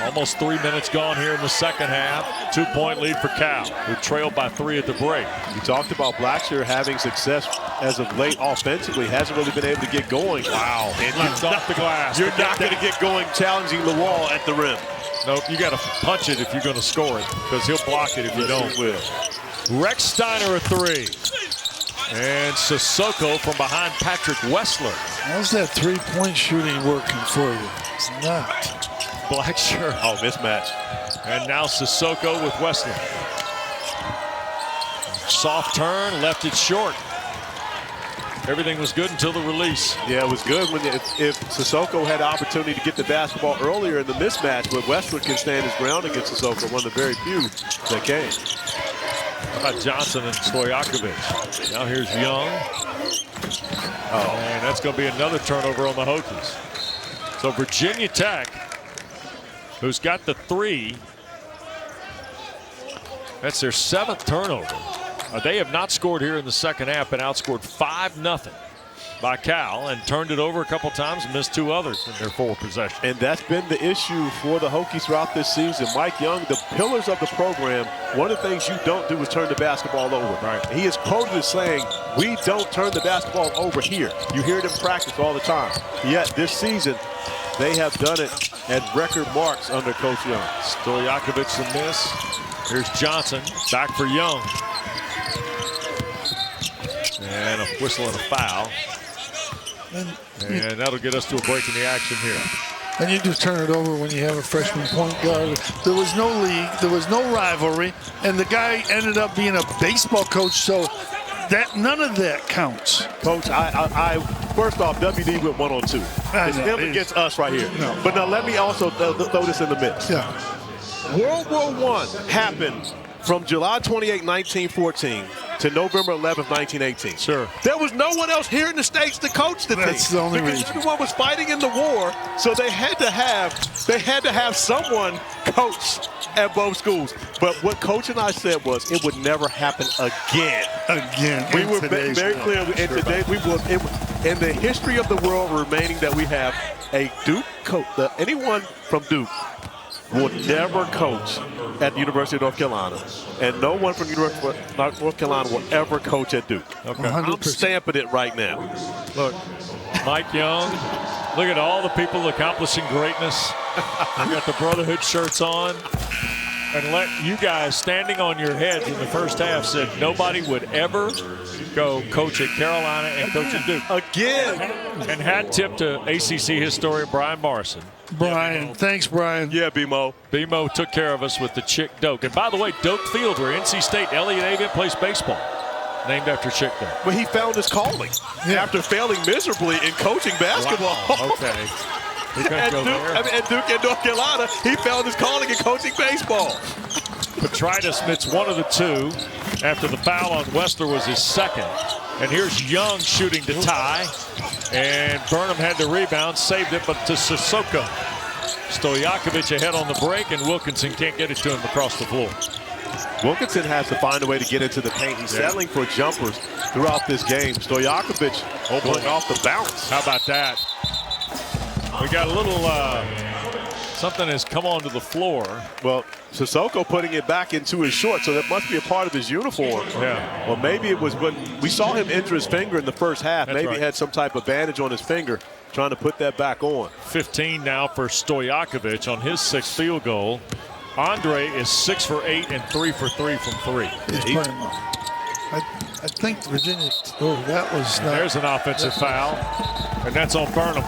Almost 3 minutes gone here in the second half. 2-point lead for Cal, who trailed by 3 at the break. You talked about Blackshear having success as of late offensively. Hasn't really been able to get going. Wow. And knocked off the glass. You're not going to get going challenging Lawal at the rim. Nope, you got to punch it if you're going to score it, because he'll block it if you don't. He will. Rechsteiner a 3. And Sissoko from behind Patrick Wessler. How's that 3-point shooting working for you? It's not. Blackshear. Oh, mismatch. And now Sissoko with Wessler. Soft turn, left it short. Everything was good until the release. Yeah, it was good when if Sissoko had the opportunity to get the basketball earlier in the mismatch, but Wessler can stand his ground against Sissoko, one of the very few that came. How about Johnson and Stojakovic? Now here's Young. And that's going to be another turnover on the Hokies. So Virginia Tech, who's got the 3, that's their 7th turnover. They have not scored here in the second half, been outscored 5-0 by Cal, and turned it over a couple times and missed 2 others in their 4 possessions. And that's been the issue for the Hokies throughout this season. Mike Young, the pillars of the program, one of the things you don't do is turn the basketball over. Right. He is quoted as saying, we don't turn the basketball over here. You hear it in practice all the time. Yet this season, they have done it at record marks under Coach Young. Stojakovic the miss. Here's Johnson, back for Young. And a whistle and a foul. And that'll get us to a break in the action here. And you just turn it over when you have a freshman point guard. There was no league, there was no rivalry, and the guy ended up being a baseball coach, so that none of that counts. Coach, I first off, WD went 1-on-2. It's him against us right here. No. But now let me also throw this in the mix. Yeah. World War I happened from July 28, 1914 to November 11, 1918. Sure. There was no one else here in the States to coach the team. That's the only because reason. everyone was fighting in the war, so they had to have someone coach at both schools. But what Coach and I said was it would never happen again. We were very clear. And today we will, in the history of the world remaining, that we have a Duke coach. Anyone from Duke will never coach at the University of North Carolina, and no one from the University of North Carolina will ever coach at Duke. Okay. 100%. I'm stamping it right now. Look, Mike Young, look at all the people accomplishing greatness. We got the Brotherhood shirts on. And let you guys standing on your heads in the first half said nobody would ever go coach at Carolina and coach at Duke. Again. And hat tip to ACC historian Brian Morrison. Brian, thanks, Brian. Yeah, B-Mo. B-Mo took care of us with the Chick Doak. And by the way, Doak Field, where NC State Elliott Avent plays baseball, named after Chick Doak. But he found his calling after failing miserably in coaching basketball. Wow. Okay. At Duke and North Carolina, he found his calling in coaching baseball. Petritis missed one of the two after the foul on Wessler was his second. And here's Young shooting to tie. And Burnham had the rebound, saved it, but to Sissoko. Stojakovic ahead on the break, and Wilkinson can't get it to him across the floor. Wilkinson has to find a way to get into the paint. He's settling for jumpers throughout this game. Stojakovic going off the bounce. How about that? We got a little something has come onto the floor. Well, Sissoko putting it back into his shorts, so that must be a part of his uniform. Yeah. Well, maybe it was when we saw him injure his finger in the first half. That's maybe right. he had some type of bandage on his finger, trying to put that back on. 15 now for Stojakovic on his 6th field goal. Andre is 6 for 8 and 3 for 3 from 3. He's playing well. I think Virginia. Oh, that was. There's an offensive foul, and that's on Burnham.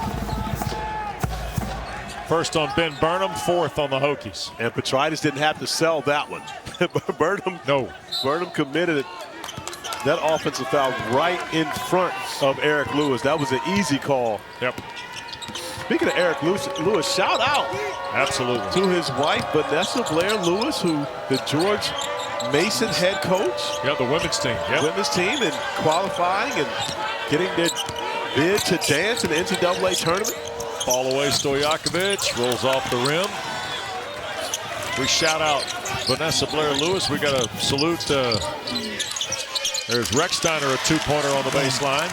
First on Ben Burnham, 4th on the Hokies. And Petritis didn't have to sell that one. Burnham committed that offensive foul right in front of Eric Lewis. That was an easy call. Yep. Speaking of Eric Lewis, shout out absolutely to his wife, Vanessa Blair Lewis, who the George Mason head coach. Yeah, the women's team. Yep. Women's team, and qualifying and getting their bid to dance in the NCAA tournament. Ball away, Stojakovic rolls off the rim. We shout out Vanessa Blair Lewis. We got to salute. There's Rechsteiner, a 2-pointer on the baseline.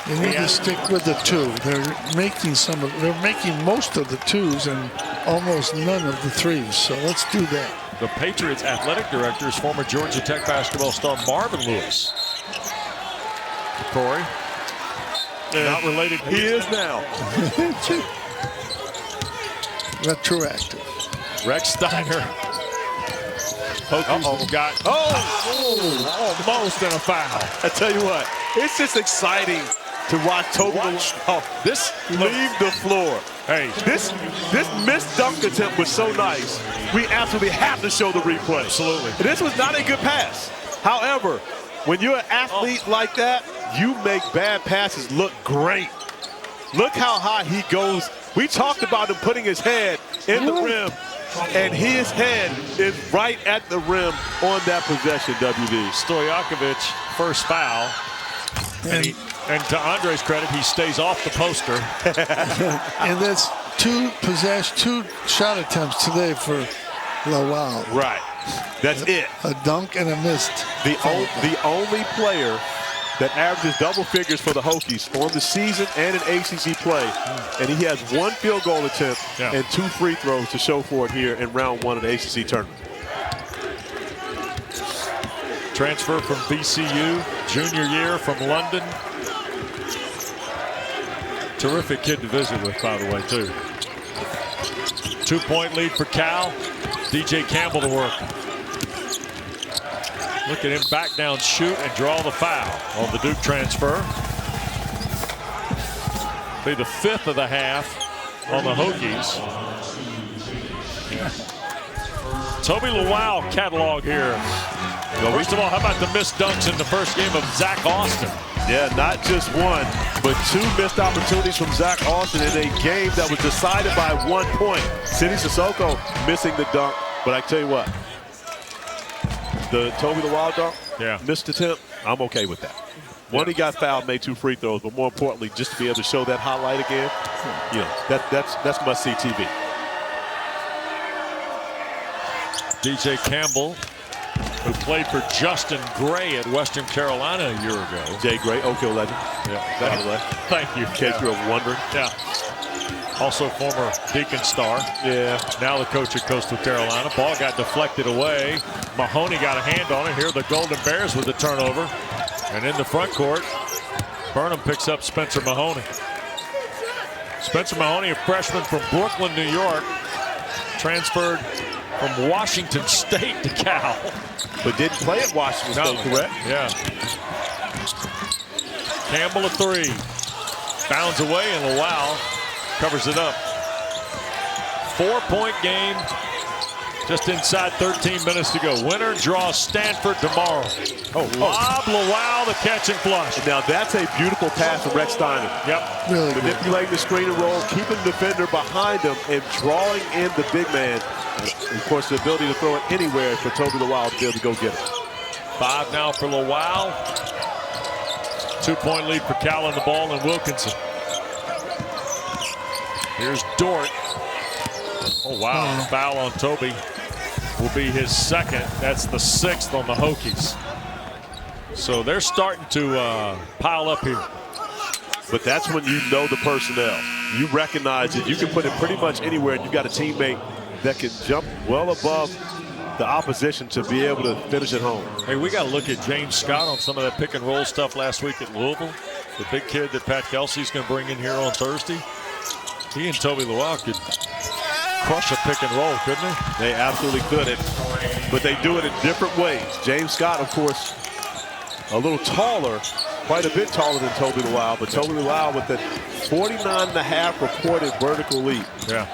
They need to stick with the 2. They're making most of the 2s and almost none of the 3s. So let's do that. The Patriots athletic director is former Georgia Tech basketball star Marvin Lewis. Corey. Not related. He is now. Retroactive. Rechsteiner. Hokies got almost in a foul. I tell you what, it's just exciting to watch Tobi Lawal leave the floor. Hey, this missed dunk attempt was so nice. We absolutely have to show the replay. Absolutely. This was not a good pass. However, when you're an athlete like that, you make bad passes look great. Look how high he goes. We talked about him putting his head in the rim, and his head is right at the rim on that possession, WD. Stojakovic, first foul. And to Andre's credit, he stays off the poster. And that's 2 shot attempts today for Lawal. Right. That's it. A dunk and a missed. The only player that averages double figures for the Hokies on the season and in ACC play. And he has 1 field goal attempt and 2 free throws to show for it here in round 1 of the ACC tournament. Transfer from VCU, junior year from London. Terrific kid to visit with, by the way, too. 2-point lead for Cal. DJ Campbell to work. Look at him back down, shoot, and draw the foul on the Duke transfer. Be the 5th of the half on the Hokies. Tobi Lawal catalog here. Well, first of all, how about the missed dunks in the first game of Zach Austin? Yeah, not just 1, but 2 missed opportunities from Zach Austin in a game that was decided by 1 point. Mady Sissoko missing the dunk, but I tell you what, the Tobi Lawal dunk, missed attempt, I'm okay with that. One, he got fouled, made 2 free throws, but more importantly, just to be able to show that highlight again, you know, that's must-see TV. DJ Campbell, who played for Justin Gray at Western Carolina a year ago. Jay Gray, Oak Hill legend. Yeah, by the way. Thank you. In case you were wondering. Yeah. Also former Deacon star. Yeah. Now the coach at Coastal Carolina. Ball got deflected away. Mahoney got a hand on it. Here the Golden Bears with the turnover. And in the front court, Burnham picks up Spencer Mahoney. Spencer Mahoney, a freshman from Brooklyn, New York. transferred from Washington State to Cal. But didn't play at Washington State, correct? Yeah. Campbell a three. Bounds away and Lawal covers it up. 4-point game. Just inside 13 minutes to go. Winner draws Stanford tomorrow. Lob Lawal, the catch and flush. Now that's a beautiful pass from Rechsteiner. Yep. Really good. Manipulating the screen and roll, keeping the defender behind him, and drawing in the big man. And of course, the ability to throw it anywhere for Tobi Lawal to be able to go get it. 5 now for Lawal. 2-point lead for Cal on the ball and Wilkinson. Here's Dort. Oh, wow. Foul on Tobi will be his second. That's the 6th on the Hokies. So they're starting to pile up here. But that's when you know the personnel. You recognize that you can put it pretty much anywhere, and you've got a teammate that can jump well above the opposition to be able to finish at home. Hey, we got to look at James Scott on some of that pick and roll stuff last week at Louisville. The big kid that Pat Kelsey's going to bring in here on Thursday. He and Tobi Lawal could crush a pick and roll, couldn't they? They absolutely could. But they do it in different ways. James Scott, of course, a little taller, quite a bit taller than Tobi Lawal, but Tobi Lawal with the 49.5 reported vertical leap. Yeah.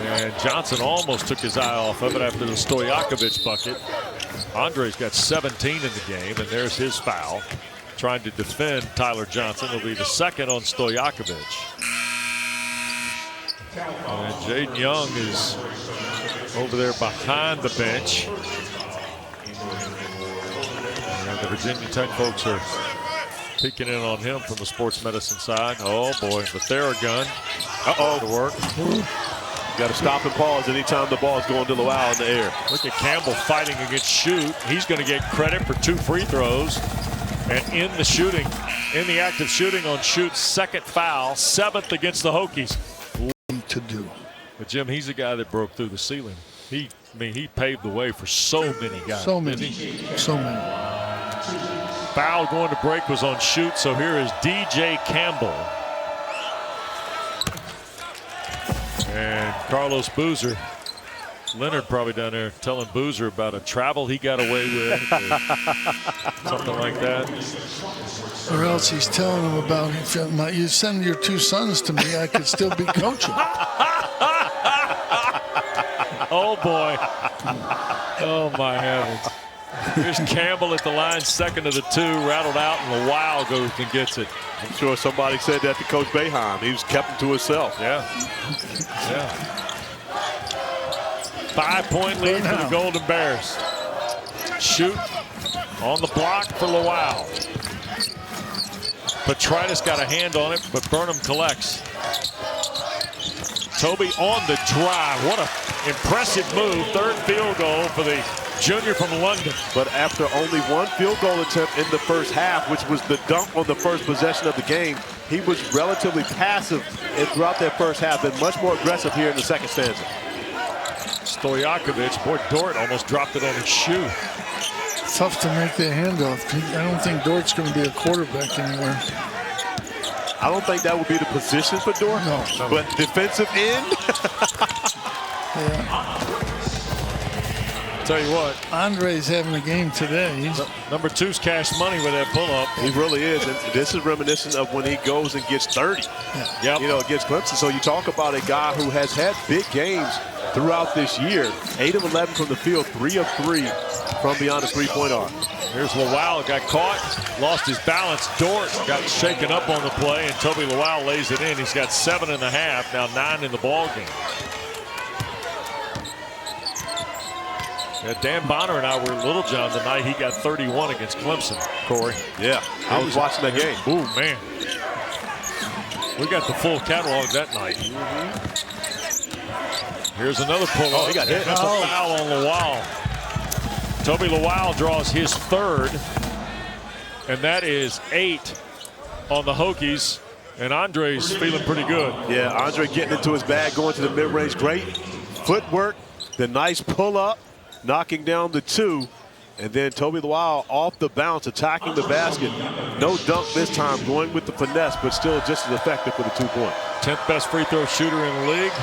And Johnson almost took his eye off of it after the Stojakovic bucket. Andre's got 17 in the game, and there's his foul. Trying to defend Tyler Johnson. Will be the second on Stojakovic. And Jaden Young is over there behind the bench. And the Virginia Tech folks are peeking in on him from the sports medicine side. Oh boy, the Theragun. To work. Got to stop and pause anytime the ball is going to Lawal in the air. Look at Campbell fighting against Shoot. He's going to get credit for 2 free throws. And in the shooting, in the act of shooting on Shoot's second foul, 7th against the Hokies. To do. But Jim, he's a guy that broke through the ceiling. He paved the way for so many guys. So many. So many. Foul going to break was on Shoot, so here is DJ Campbell. And Carlos Boozer. Leonard probably down there telling Boozer about a travel he got away with. Something like that. Or else he's telling him about, if you send your 2 sons to me, I could still be coaching. Oh, boy. Oh, my heavens. Here's Campbell at the line, second of the 2, rattled out, and Lawal goes and gets it. I'm sure somebody said that to Coach Boeheim. He was kept him to himself. Yeah. Yeah. 5-point lead for the Golden Bears. Shoot on the block for Lawal. Petritis got a hand on it, but Burnham collects. Tobi on the drive. What an impressive move. 3rd field goal for the junior from London. But after only 1 field goal attempt in the first half, which was the dunk on the first possession of the game, he was relatively passive throughout that first half, and much more aggressive here in the second stanza. Stojakovic, boy, Dort almost dropped it on his shoe. Tough to make that handoff. I don't think Dort's going to be a quarterback anywhere. I don't think that would be the position for Dort. No. But defensive end? Yeah. Tell you what. Andre's having a game today. Number 2's Cash Money with that pull-up. He really is. And this is reminiscent of when he goes and gets 30. Yep. You know, against Clemson. So you talk about a guy who has had big games throughout this year. 8 of 11 from the field, 3 of 3 from beyond the 3-point arc. Here's Lawal, got caught, lost his balance. Dort got shaken up on the play, and Tobi Lawal lays it in. He's got 7.5, now 9 in the ball game. Yeah, Dan Bonner and I were in Littlejohn tonight. He got 31 against Clemson, Corey. Yeah, I was watching that game. Ooh, man. We got the full catalog that night. Here's another pull-up. Oh, he got hit. That's a foul on Lawal. Tobi Lawal draws his 3rd, and that is 8 on the Hokies, and Andre's feeling pretty good. Yeah, Andre getting into his bag, going to the mid-range. Great footwork, the nice pull-up, knocking down the 2, and then Tobi Lawal off the bounce, attacking the basket. No dunk this time, going with the finesse, but still just as effective for the 2-point. 10th best free throw shooter in the league.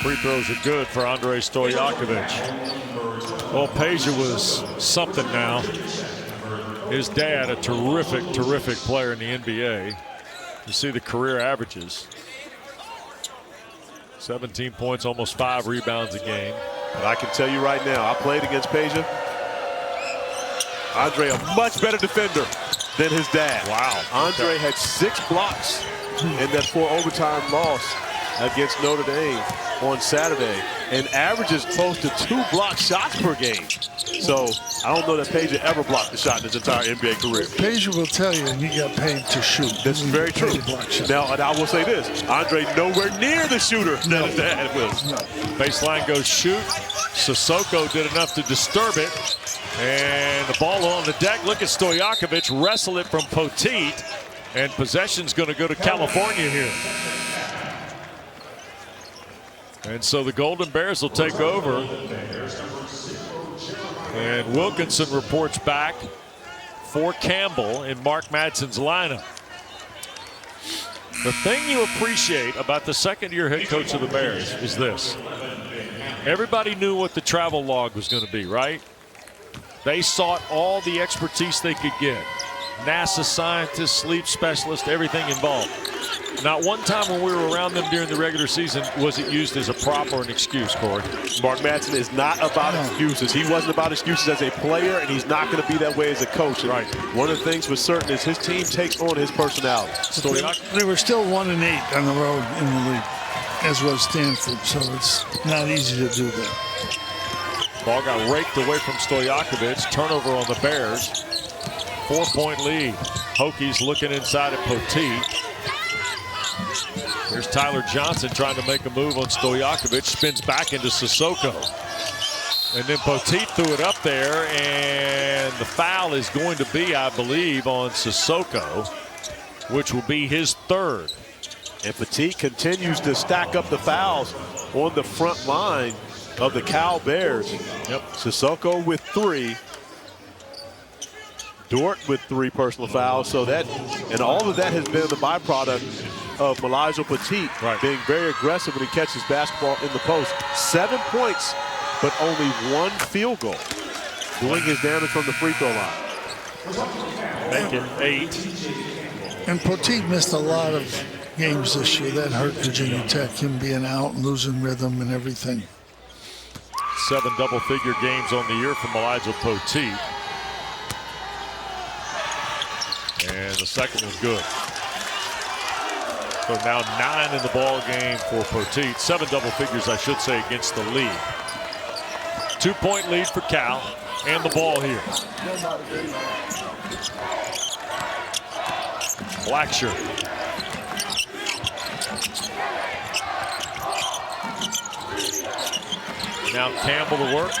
Free throws are good for Andrej Stojakovic. Well, Peja was something now. His dad, a terrific player in the NBA. You see the career averages. 17 points, almost 5 rebounds a game. But I can tell you right now, I played against Peja. Andrej, a much better defender than his dad. Wow. Andrej had 6 blocks in that 4 overtime loss against Notre Dame on Saturday and averages close to 2 block shots per game. So I don't know that Peja ever blocked a shot in his entire NBA career. Peja will tell you he got paid to shoot. This is very true. Now, and I will say this, Andrej nowhere near the shooter that his dad was. No. Baseline goes shoot. Sissoko did enough to disturb it. And the ball on the deck. Look at Stojakovic wrestle it from Petit. And possession's going to go to California here. And so the Golden Bears will take over. And Wilkinson reports back for Campbell in Mark Madsen's lineup. The thing you appreciate about the second-year head coach of the Bears is this. Everybody knew what the travel log was going to be, right? They sought all the expertise they could get. NASA scientists, sleep specialists, everything involved. Not one time when we were around them during the regular season was it used as a prop or an excuse, Corey. Mark Madsen is not about excuses. He wasn't about excuses as a player, and he's not going to be that way as a coach. Right. One of the things for certain is his team takes on his personality. They were still 1-8 on the road in the league, as was Stanford, so it's not easy to do that. Ball got raked away from Stojakovic. Turnover on the Bears. 4-point lead. Hokies looking inside at Petit. Here's Tyler Johnson trying to make a move on Stojakovic. Spins back into Sissoko. And then Petit threw it up there, and the foul is going to be, I believe, on Sissoko, which will be his 3rd. And Petit continues to stack up the fouls on the front line of the Cal Bears. Yep. Sissoko with 3. Dort with 3 personal fouls. So that, and all of that has been the byproduct of Mady Petit being very aggressive when he catches basketball in the post. 7 points, but only 1 field goal. Doing his damage from the free throw line. Make it 8. And Petit missed a lot of games this year. That hurt Virginia Tech, him being out and losing rhythm and everything. 7 double-figure games on the year for Mady Petit. And the second was good. So now 9 in the ball game for Petit. 7 double figures, I should say, against the lead. 2-point lead for Cal, and the ball here. Blackshirt. Now Campbell to work.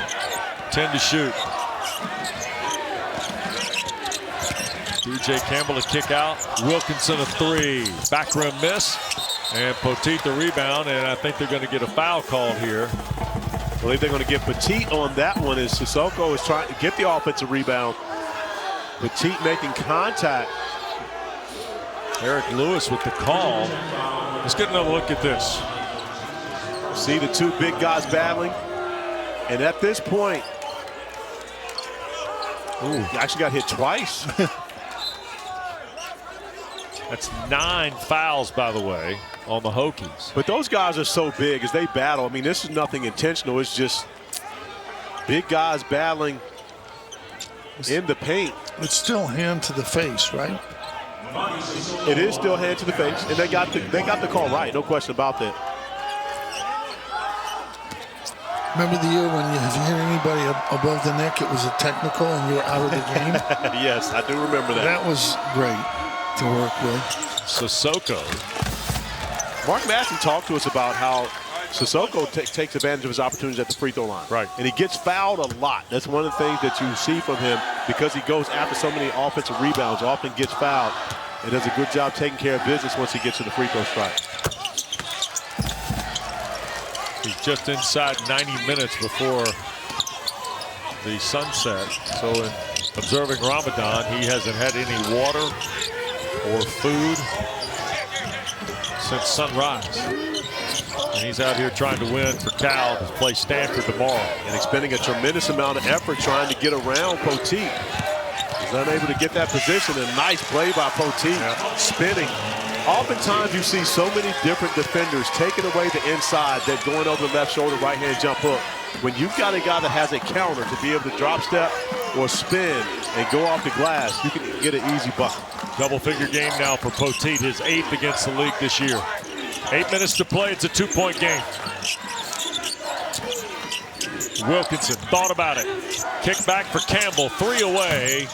10 to shoot. DJ Campbell a kick out. Wilkinson a 3. Back rim miss. And Petit the rebound. And I think they're going to get a foul called here. I believe they're going to get Petit on that one as Sissoko is trying to get the offensive rebound. Petit making contact. Eric Lewis with the call. Let's get another look at this. See the 2 big guys battling. And at this point, he actually got hit twice. That's 9 fouls, by the way, on the Hokies. But those guys are so big as they battle. I mean, this is nothing intentional. It's just big guys battling in the paint. It's still hand to the face, right? It is still hand to the face, and they got the call right. No question about that. Remember the year when if you hit anybody above the neck, it was a technical and you were out of the game? Yes, I do remember that. That was great to work with. Sissoko. Mark Madsen talked to us about how Sissoko takes advantage of his opportunities at the free throw line. Right. And he gets fouled a lot. That's one of the things that you see from him because he goes after so many offensive rebounds, often gets fouled, and does a good job taking care of business once he gets to the free throw strike. He's just inside 90 minutes before the sunset. So in observing Ramadan, he hasn't had any water or food since sunrise. And he's out here trying to win for Cal to play Stanford tomorrow. And expending a tremendous amount of effort trying to get around Poteet. He's unable to get that position. A nice play by Poteet, spinning. Oftentimes you see so many different defenders taking away the inside, that going over the left shoulder, right-hand jump hook. When you've got a guy that has a counter to be able to drop step or spin and go off the glass, you can get an easy bucket. Double-figure game now for Poteet, his 8th against the league this year. 8 minutes to play, it's a 2-point game. Wilkinson thought about it. Kick back for Campbell, 3 away.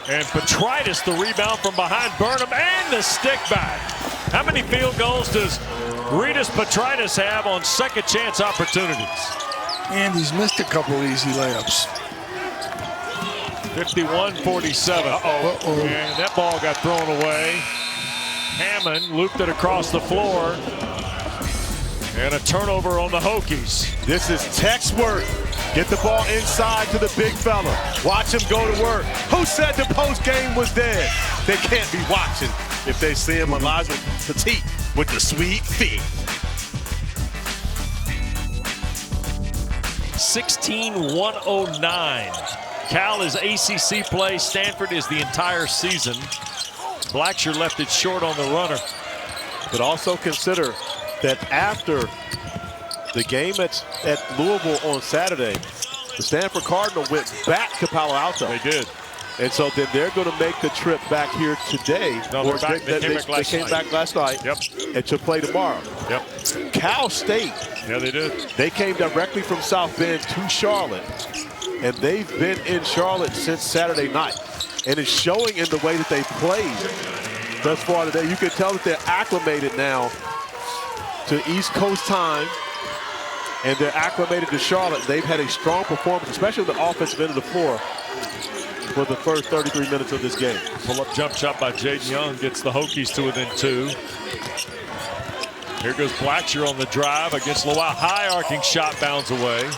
And Petritis the rebound from behind Burnham and the stick back. How many field goals does Rytis Petritis have on second chance opportunities? And he's missed a couple easy layups. 51-47. Uh-oh. And that ball got thrown away. Hammond looped it across the floor. And a turnover on the Hokies. This is textwork. Get the ball inside to the big fella. Watch him go to work. Who said the post game was dead? They can't be watching if they see him. Elijah Petit with the sweet feet. 16-109. Cal is ACC play. Stanford is the entire season. Blackshear left it short on the runner. But also consider that after the game at Louisville on Saturday, the Stanford Cardinal went back to Palo Alto. They did. And so then they're going to make the trip back here today. No, they came back last night. Yep. And to play tomorrow. Yep. Cal State. Yeah, they did. They came directly from South Bend to Charlotte. And they've been in Charlotte since Saturday night. And it's showing in the way that they played thus far today. You can tell that they're acclimated now to East Coast time. And they're acclimated to Charlotte. They've had a strong performance, especially on the offensive end of the floor, for the first 33 minutes of this game. Pull-up jump shot by Jaden Young gets the Hokies to within 2. Here goes Blackshear on the drive against Lawal. High arcing shot, bounds away.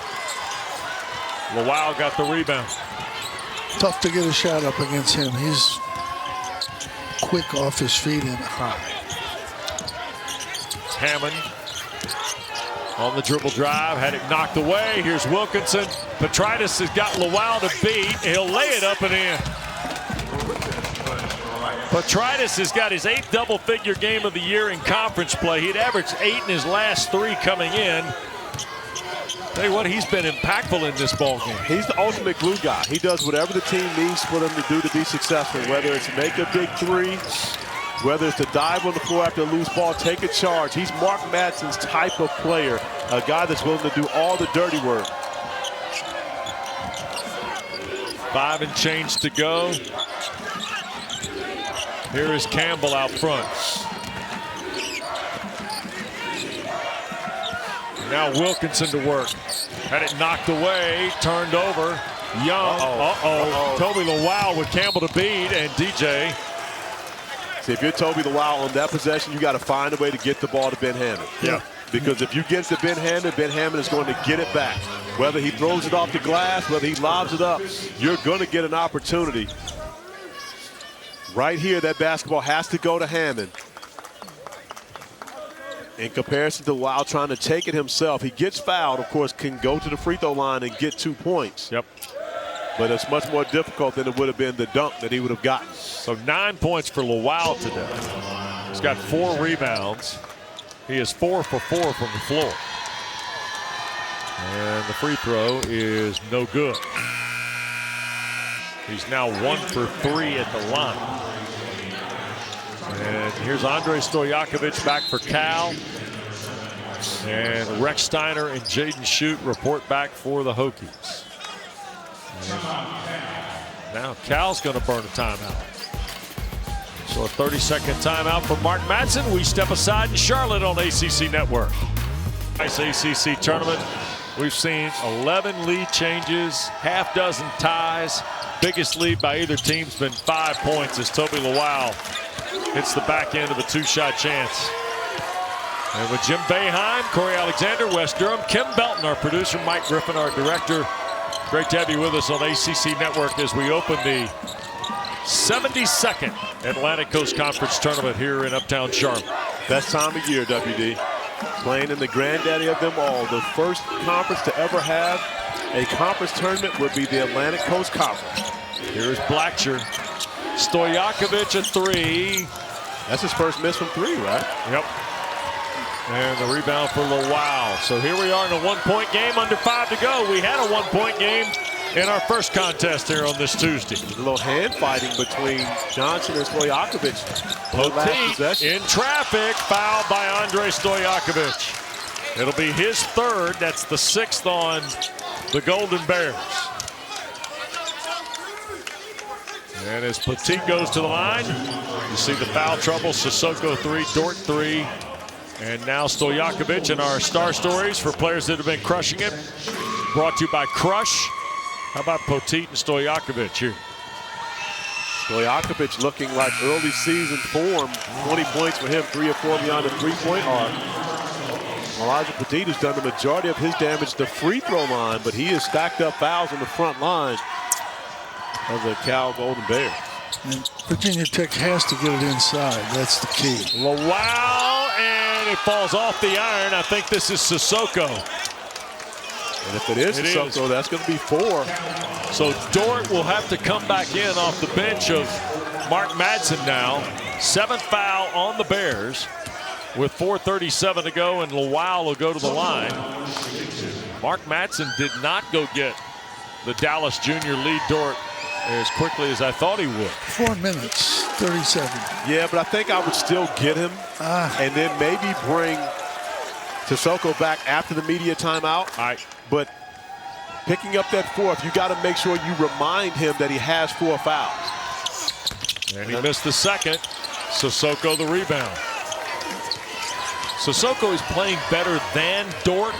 Lawal got the rebound. Tough to get a shot up against him. He's quick off his feet and high. Hammond on the dribble drive, had it knocked away. Here's Wilkinson. Petritis has got Lawal to beat. He'll lay it up and in. Petritis has got his 8th double-figure game of the year in conference play. He'd averaged 8 in his last 3 coming in. Tell you what, he's been impactful in this ball game. He's the ultimate glue guy. He does whatever the team needs for them to do to be successful, whether it's make a big 3, whether it's to dive on the floor after a loose ball, take a charge. He's Mark Madsen's type of player, a guy that's willing to do all the dirty work. 5 and change to go. Here is Campbell out front. Now Wilkinson to work. Had it knocked away, turned over. Young, Tobi Lawal with Campbell to beat, and DJ. See, if you're Tobi Lawal on that possession, you got to find a way to get the ball to Ben Hammond. Yeah. Because if you get to Ben Hammond is going to get it back. Whether he throws it off the glass, whether he lobs it up, you're going to get an opportunity. Right here, that basketball has to go to Hammond. In comparison to Lawal trying to take it himself, he gets fouled, of course, can go to the free throw line and get 2 points. Yep. But it's much more difficult than it would have been the dunk that he would have gotten. So 9 points for Lawal today. He's got 4 rebounds. He is 4 for 4 from the floor. And the free throw is no good. He's now 1 for 3 at the line. And here's Andrej Stojakovic back for Cal. And Rechsteiner and Jaden Shute report back for the Hokies. And now Cal's going to burn a timeout. So a 30-second timeout for Mark Madsen. We step aside in Charlotte on ACC Network. Nice ACC tournament. We've seen 11 lead changes, half dozen ties. Biggest lead by either team's been 5 points as Tobi Lawal hits the back end of a 2-shot chance. And with Jim Boeheim, Corey Alexander, Wes Durham, Kim Belton, our producer, Mike Griffin, our director. Great to have you with us on ACC Network as we open the 72nd Atlantic Coast Conference Tournament here in Uptown Charlotte. Best time of year, WD. playing in the granddaddy of them all. The first conference to ever have a conference tournament would be the Atlantic Coast Conference. Here's Blacksher. Stojakovic a three. That's his first miss from three, right? Yep. And the rebound for Lawal. So here we are in a 1-point game, under 5 to go. We had a 1-point game in our first contest here on this Tuesday. A little hand fighting between Johnson and Stojakovic. Poteet in traffic, fouled by Andrej Stojakovic. It'll be his third. That's the 6th on the Golden Bears. And as Poteet goes to the line, you see the foul trouble. Sissoko 3, Dort 3. And now Stojakovic in our star stories for players that have been crushing it. Brought to you by Crush. How about Poteet and Stojakovic here? Stojakovic looking like early season form. 20 points for him, 3 or 4 beyond the three-point arc. Elijah Poteet has done the majority of his damage to free throw line, but he has stacked up fouls on the front line of the Cal Golden Bears. And Virginia Tech has to get it inside. That's the key. Lawal, and it falls off the iron. I think this is Sissoko. And if it is Sissoko, that's going to be 4. So Dort will have to come back in off the bench of Mark Madsen now. 7th foul on the Bears with 4:37 to go, and Lawal will go to the line. Mark Madsen did not go get the Dallas junior lead Dort as quickly as I thought he would. 4 minutes, 37. Yeah, but I think I would still get him and then maybe bring Sissoko back after the media timeout. But picking up that 4th, you got to make sure you remind him that he has 4 fouls. And he missed the 2nd. Sissoko the rebound. Sissoko is playing better than Dort.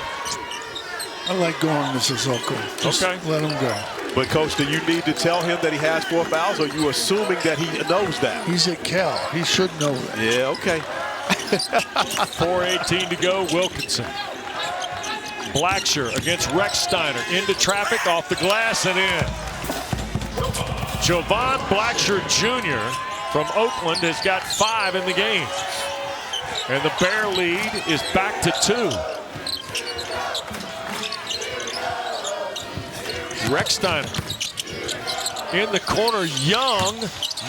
I like going with Sissoko. Just let him go. But, Coach, do you need to tell him that he has 4 fouls, or are you assuming that he knows that? He's at Cal. He should know that. Yeah, okay. 4:18 to go, Wilkinson. Blacksher against Rechsteiner. Into traffic, off the glass, and in. Jovan Blacksher Jr. from Oakland has got 5 in the game. And the Bear lead is back to 2. Rechsteiner in the corner. Young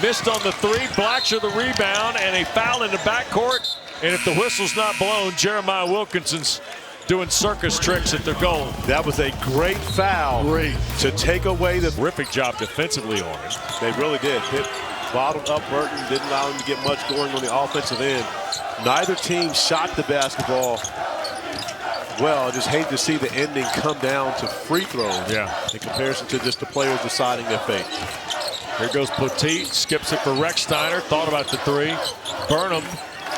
missed on the 3. Blacksher the rebound, and a foul in the backcourt. And if the whistle's not blown, Jeremiah Wilkinson's doing circus tricks at their goal. That was a great foul to take away the terrific job defensively on him. They really did. Hit bottled up Burton, didn't allow him to get much going on the offensive end. Neither team shot the basketball well. I just hate to see the ending come down to free throws in comparison to just the players deciding their fate. Here goes Poteet, skips it for Rechsteiner, thought about the 3. Burnham,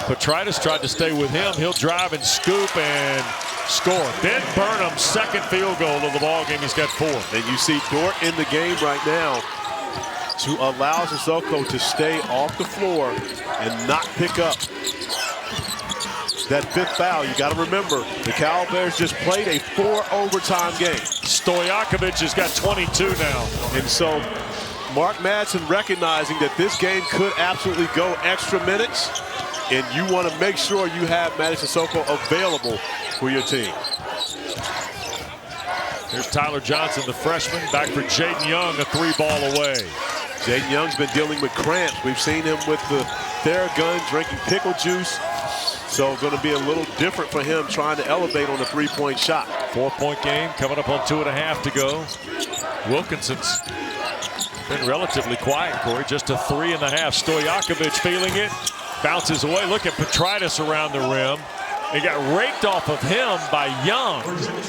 Petritis tried to stay with him. He'll drive and scoop and score. Ben Burnham's 2nd field goal of the ball game. He's got 4. And you see Dort in the game right now to allow Sissoko to stay off the floor and not pick up that 5th foul. You got to remember, the Cal Bears just played a 4 overtime game. Stojakovic has got 22 now. And so Mark Madsen recognizing that this game could absolutely go extra minutes, and you want to make sure you have Mady Sissoko available for your team. Here's Tyler Johnson, the freshman, back for Jaden Young, a 3-ball away. Jaden Young's been dealing with cramps. We've seen him with the Theragun, drinking pickle juice. So going to be a little different for him trying to elevate on the 3-point shot. 4-point game coming up on 2.5 to go. Wilkinson's been relatively quiet, Corey, just a 3.5. Stojakovic feeling it, bounces away. Look at Petritis around the rim. He got raked off of him by Young.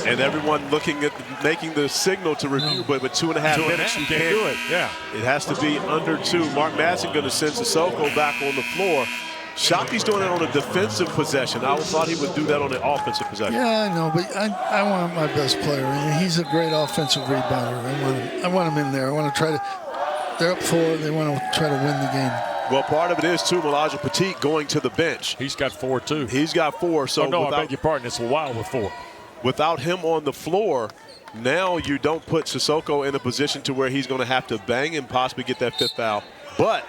And everyone looking at making the signal to review, but with 2.5 minutes, you can't do it. Yeah. It has to be under 2. Mark Madsen going to send Sissoko back on the floor. Shockey's doing it on a defensive possession. I thought he would do that on an offensive possession. Yeah, I know, but I want my best player. He's a great offensive rebounder. I want him in there. I want to try to. They're up 4. They want to try to win the game. Well, part of it is, too, Elijah Poteet going to the bench. He's got 4, too. He's got 4. So I beg your pardon. It's Lawal with 4. Without him on the floor, now you don't put Sissoko in a position to where he's going to have to bang and possibly get that 5th foul. But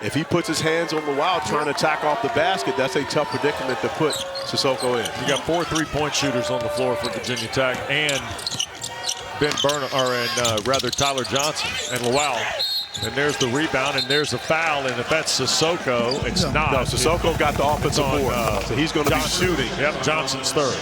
if he puts his hands on Lawal trying to attack off the basket, that's a tough predicament to put Sissoko in. You got 4 3-point shooters on the floor for Virginia Tech, and Tyler Johnson and Lawal. And there's the rebound, and there's a foul, and if that's Sissoko, it's not. No, Sissoko got the offensive board, so he's going to be shooting. Yep, Johnson's third.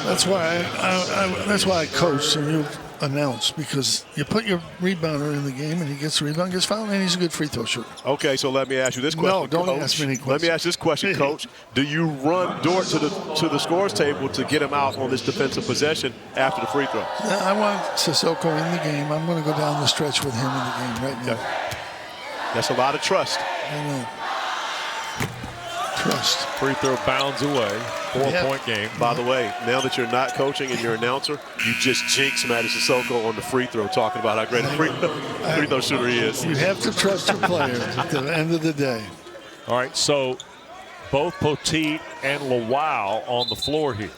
That's why I coach and you announce, because you put your rebounder in the game and he gets the rebound, gets fouled, and he's a good free throw shooter. Okay, so let me ask you this question. No, don't Coach. ask me any questions. Let me ask this question, Coach. Do you run Dort to the scores table to get him out on this defensive possession after the free throw? I want Sissoko in the game. I'm going to go down the stretch with him in the game right now. Okay. That's a lot of trust. I know. Trust. Free throw bounds away. 4-point game. By the way, now that you're not coaching and you're an announcer, you just jinx Mady Sissoko on the free throw, talking about how great a free throw shooter he is. You have to trust your players at the end of the day. All right, so both Poteet and Lawal on the floor here.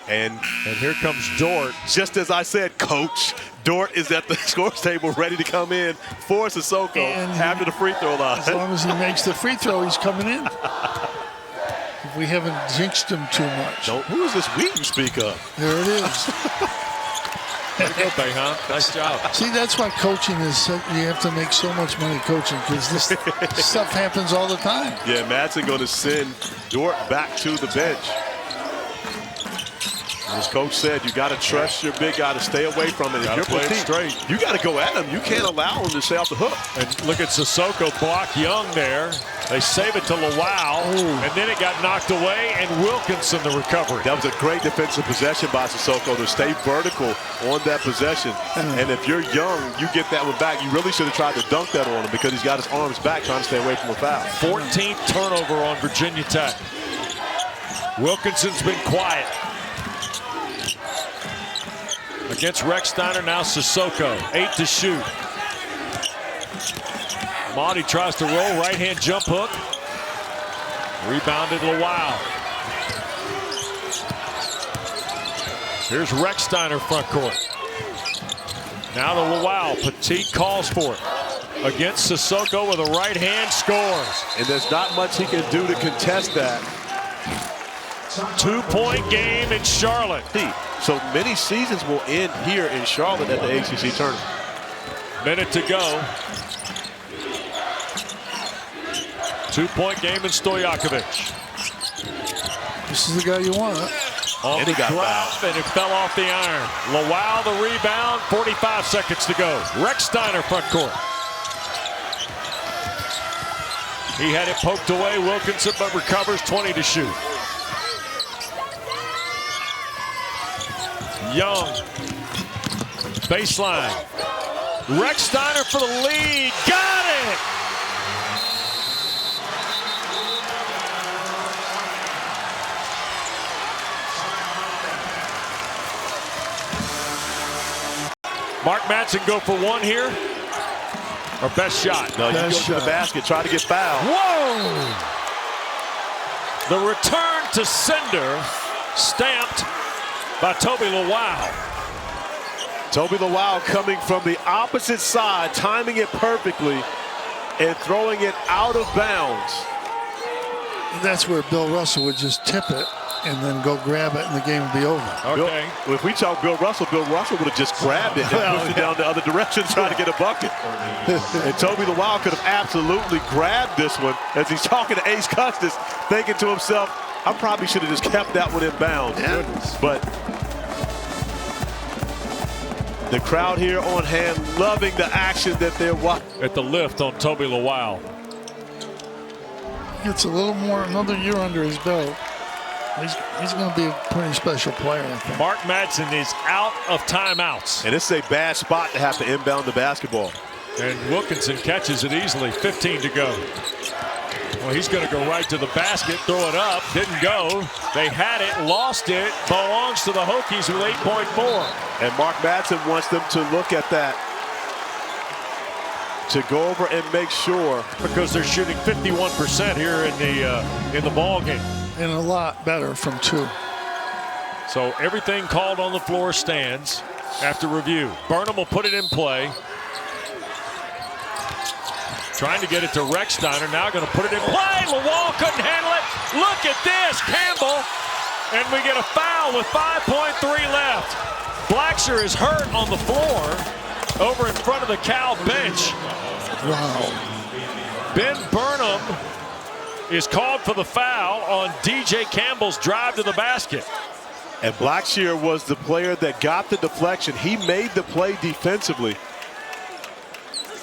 And here comes Dort. Just as I said, Coach, Dort is at the scores table ready to come in for Sissoko after the free throw line. As long as he makes the free throw, he's coming in. If we haven't jinxed him too much. Who is this we you speak of? There it is. Way to go, Bayham. Nice job. See, that's why coaching is, you have to make so much money coaching, because this stuff happens all the time. Yeah, Madsen going to send Dort back to the bench. As Coach said, you got to trust your big guy to stay away from it. If you're play it straight. You got to go at him. You can't allow him to stay off the hook. And look at Sissoko block Young there. They save it to Lawal, and then it got knocked away, and Wilkinson the recovery. That was a great defensive possession by Sissoko to stay vertical on that possession. And if you're Young, you get that one back. You really should have tried to dunk that on him, because he's got his arms back trying to stay away from a foul. 14th turnover on Virginia Tech. Wilkinson's been quiet. Against Rechsteiner, now Sissoko, 8 to shoot. Mady tries to roll, right-hand jump hook. Rebounded Lawal. Here's Rechsteiner front court. Now to Lawal, Petit calls for it. Against Sissoko with a right hand, scores. And there's not much he can do to contest that. 2-point game in Charlotte. So many seasons will end here in Charlotte at the ACC tournament. Minute to go. 2-point game in Stojakovic. This is the guy you want. On the drop, and it fell off the iron. Lawal the rebound, 45 seconds to go. Rechsteiner front court. He had it poked away, Wilkinson, but recovers, 20 to shoot. Young, baseline. Rechsteiner for the lead, got it! Mark Madsen go for one here, or best shot? No, you go to the basket, try to get fouled. Whoa! The return to sender, stamped by Tobi Lawal. Tobi Lawal coming from the opposite side, timing it perfectly, and throwing it out of bounds. And that's where Bill Russell would just tip it and then go grab it, and the game would be over. Okay. If we talk Bill Russell would have just grabbed it and pushed it down the other direction, trying to get a bucket. And Tobi Lawal could have absolutely grabbed this one as he's talking to Ace Custis, thinking to himself, I probably should have just kept that one in bounds. Yeah. But the crowd here on hand, loving the action that they're watching. At the lift on Tobi Lawal. Gets a little more, another year under his belt. He's going to be a pretty special player, I think. Mark Madsen is out of timeouts. And it's a bad spot to have to inbound the basketball. And Wilkinson catches it easily, 15 to go. Well, he's going to go right to the basket, throw it up, didn't go. They had it, lost it, belongs to the Hokies with 8.4. And Mark Madsen wants them to look at that, to go over and make sure. Because they're shooting 51% here in the ball game. And a lot better from 2. So everything called on the floor stands after review. Burnham will put it in play. Trying to get it to Rechsteiner. Now going to put it in play. Lawal couldn't handle it. Look at this. Campbell. And we get a foul with 5.3 left. Blackshear is hurt on the floor over in front of the Cal bench. Wow. Ben Burnham is called for the foul on DJ Campbell's drive to the basket. And Blackshear was the player that got the deflection. He made the play defensively.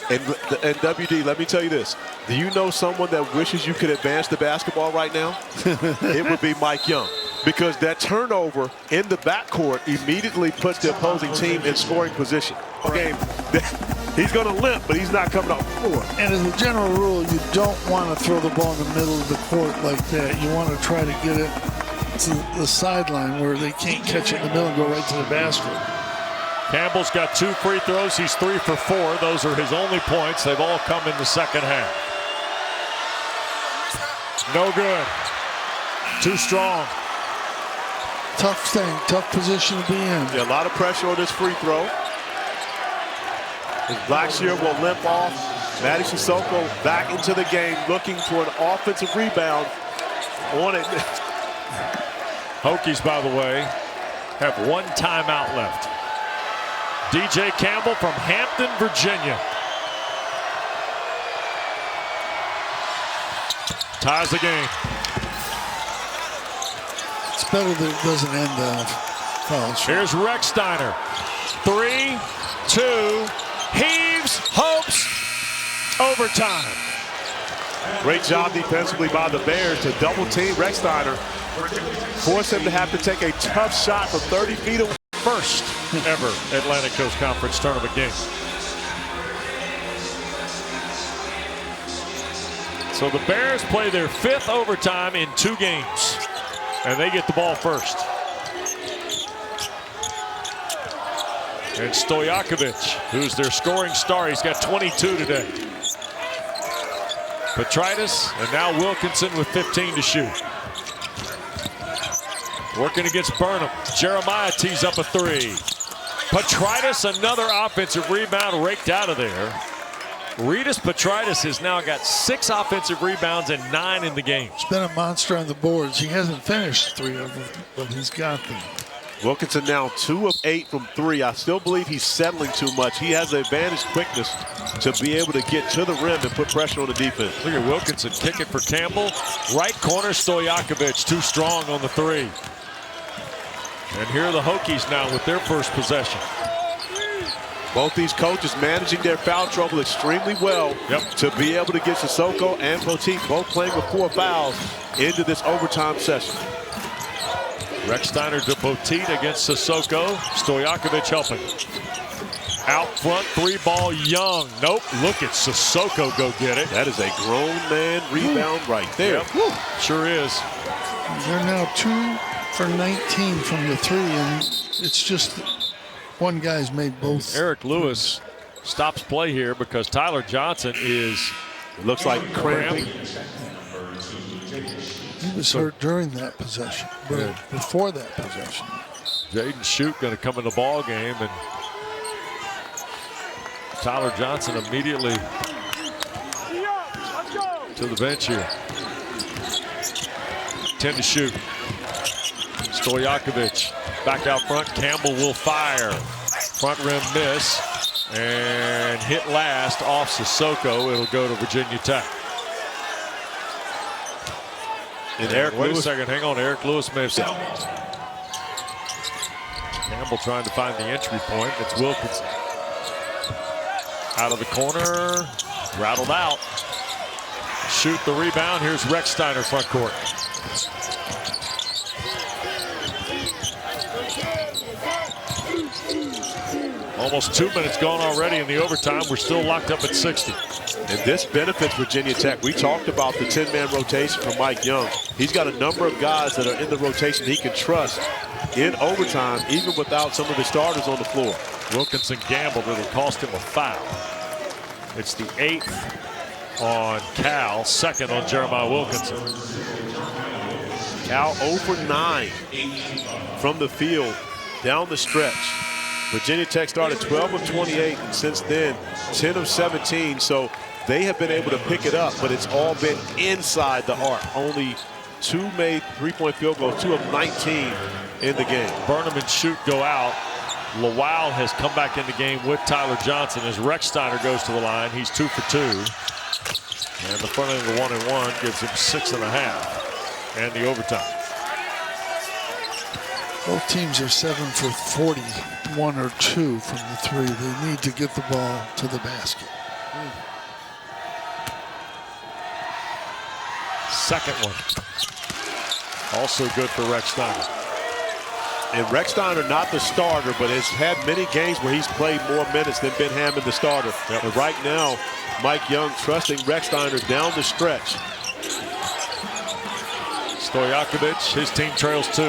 And WD, let me tell you this. Do you know someone that wishes you could advance the basketball right now? It would be Mike Young. Because that turnover in the backcourt immediately puts the opposing team in scoring position. Game, he's going to limp, but he's not coming off the floor. And as a general rule, you don't want to throw the ball in the middle of the court like that. You want to try to get it to the sideline where they can't catch it in the middle and go right to the basket. Campbell's got 2 free throws. He's 3 for 4. Those are his only points. They've all come in the second half. No good. Too strong. Tough thing, tough position to be in. Yeah, a lot of pressure on this free throw. As Blackshear will limp off. Mady Sissoko back into the game, looking for an offensive rebound on it. Hokies, by the way, have 1 timeout left. DJ Campbell from Hampton, Virginia. Ties the game. It's better that it doesn't end foul. Here's Rechsteiner. 3, 2, heaves, hopes, overtime. Great job defensively by the Bears to double team Rechsteiner. Force him to have to take a tough shot from 30 feet away. First ever Atlantic Coast Conference tournament game. So the Bears play their 5th overtime in 2 games. And they get the ball first. And Stojakovic, who's their scoring star, he's got 22 today. Petritis, and now Wilkinson with 15 to shoot. Working against Burnham. Jeremiah tees up a 3. Petritis, another offensive rebound raked out of there. Rytis Petritis has now got 6 offensive rebounds and 9 in the game. He's been a monster on the boards. He hasn't finished 3 of them, but he's got them. Wilkinson now 2 of 8 from 3. I still believe he's settling too much. He has the advantage quickness to be able to get to the rim and put pressure on the defense. Look at Wilkinson kick it for Campbell. Right corner, Stojakovic, too strong on the 3. And here are the Hokies now with their first possession. Both these coaches managing their foul trouble extremely well to be able to get Sissoko and Poteet both playing with 4 fouls into this overtime session. Rechsteiner to Poteet against Sissoko. Stojakovic helping. Out front, 3-ball Young. Nope, look at Sissoko go get it. That is a grown man rebound right there. Yep. Sure is. They're now 2 for 19 from the 3, and it's just one guy's made both. Eric Lewis stops play here because Tyler Johnson is, it looks like cramping. He was hurt during that possession, but before that possession. Jaden Shute going to come in the ball game, and Tyler Johnson immediately to the bench here. 10 to shoot. Stojakovic back out front. Campbell will fire. Front rim miss and hit last off Sissoko. It'll go to Virginia Tech. And Eric wait Lewis. a second, hang on. Eric Lewis may have said. Campbell trying to find the entry point. It's Wilkinson. Out of the corner, rattled out. Shoot the rebound. Here's Rechsteiner front court. Almost 2 minutes gone already in the overtime. We're still locked up at 60. And this benefits Virginia Tech. We talked about the 10-man rotation from Mike Young. He's got a number of guys that are in the rotation he can trust in overtime, even without some of the starters on the floor. Wilkinson gambled. It'll cost him a foul. It's the 8th on Cal, 2nd on Jeremiah Wilkinson. Cal 0 for 9 from the field down the stretch. Virginia Tech started 12 of 28, and since then 10 of 17. So they have been able to pick it up, but it's all been inside the arc. Only 2 made three-point field goals, 2 of 19 in the game. Burnham and Shoot go out. Lawal has come back in the game with Tyler Johnson as Rechsteiner goes to the line. He's 2 for 2. And the front end of the 1-and-1 gives him 6.5. And the overtime. Both teams are 7 for 40, 1 or 2 from the 3. They need to get the ball to the basket. Second one. Also good for Rechsteiner. And Rechsteiner, not the starter, but has had many games where he's played more minutes than Ben Hammond, the starter. Yep. And right now, Mike Young trusting Rechsteiner down the stretch. Stojakovic, his team trails 2.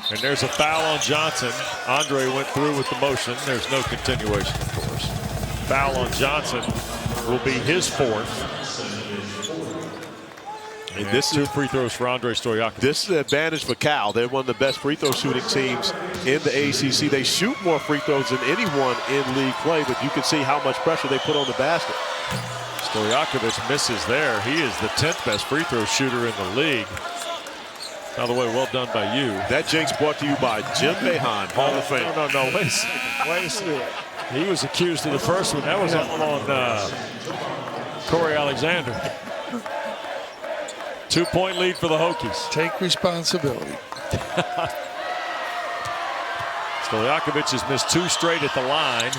And there's a foul on Johnson. Andre went through with the motion. There's no continuation, of course. Foul on Johnson will be his 4th. And this 2 free throws for Andrej Stojakovic. This is an advantage for Cal. They're one of the best free throw shooting teams in the ACC. They shoot more free throws than anyone in league play, but you can see how much pressure they put on the basket. Stojakovic misses there. He is the 10th best free throw shooter in the league. By the way, well done by you. That jinx brought to you by Jim Boeheim, Hall of Fame. No, wait a second. Wait a second. He was accused of the first one. That was on Corey Alexander. 2-point lead for the Hokies. Take responsibility. Stojakovic has missed 2 straight at the line.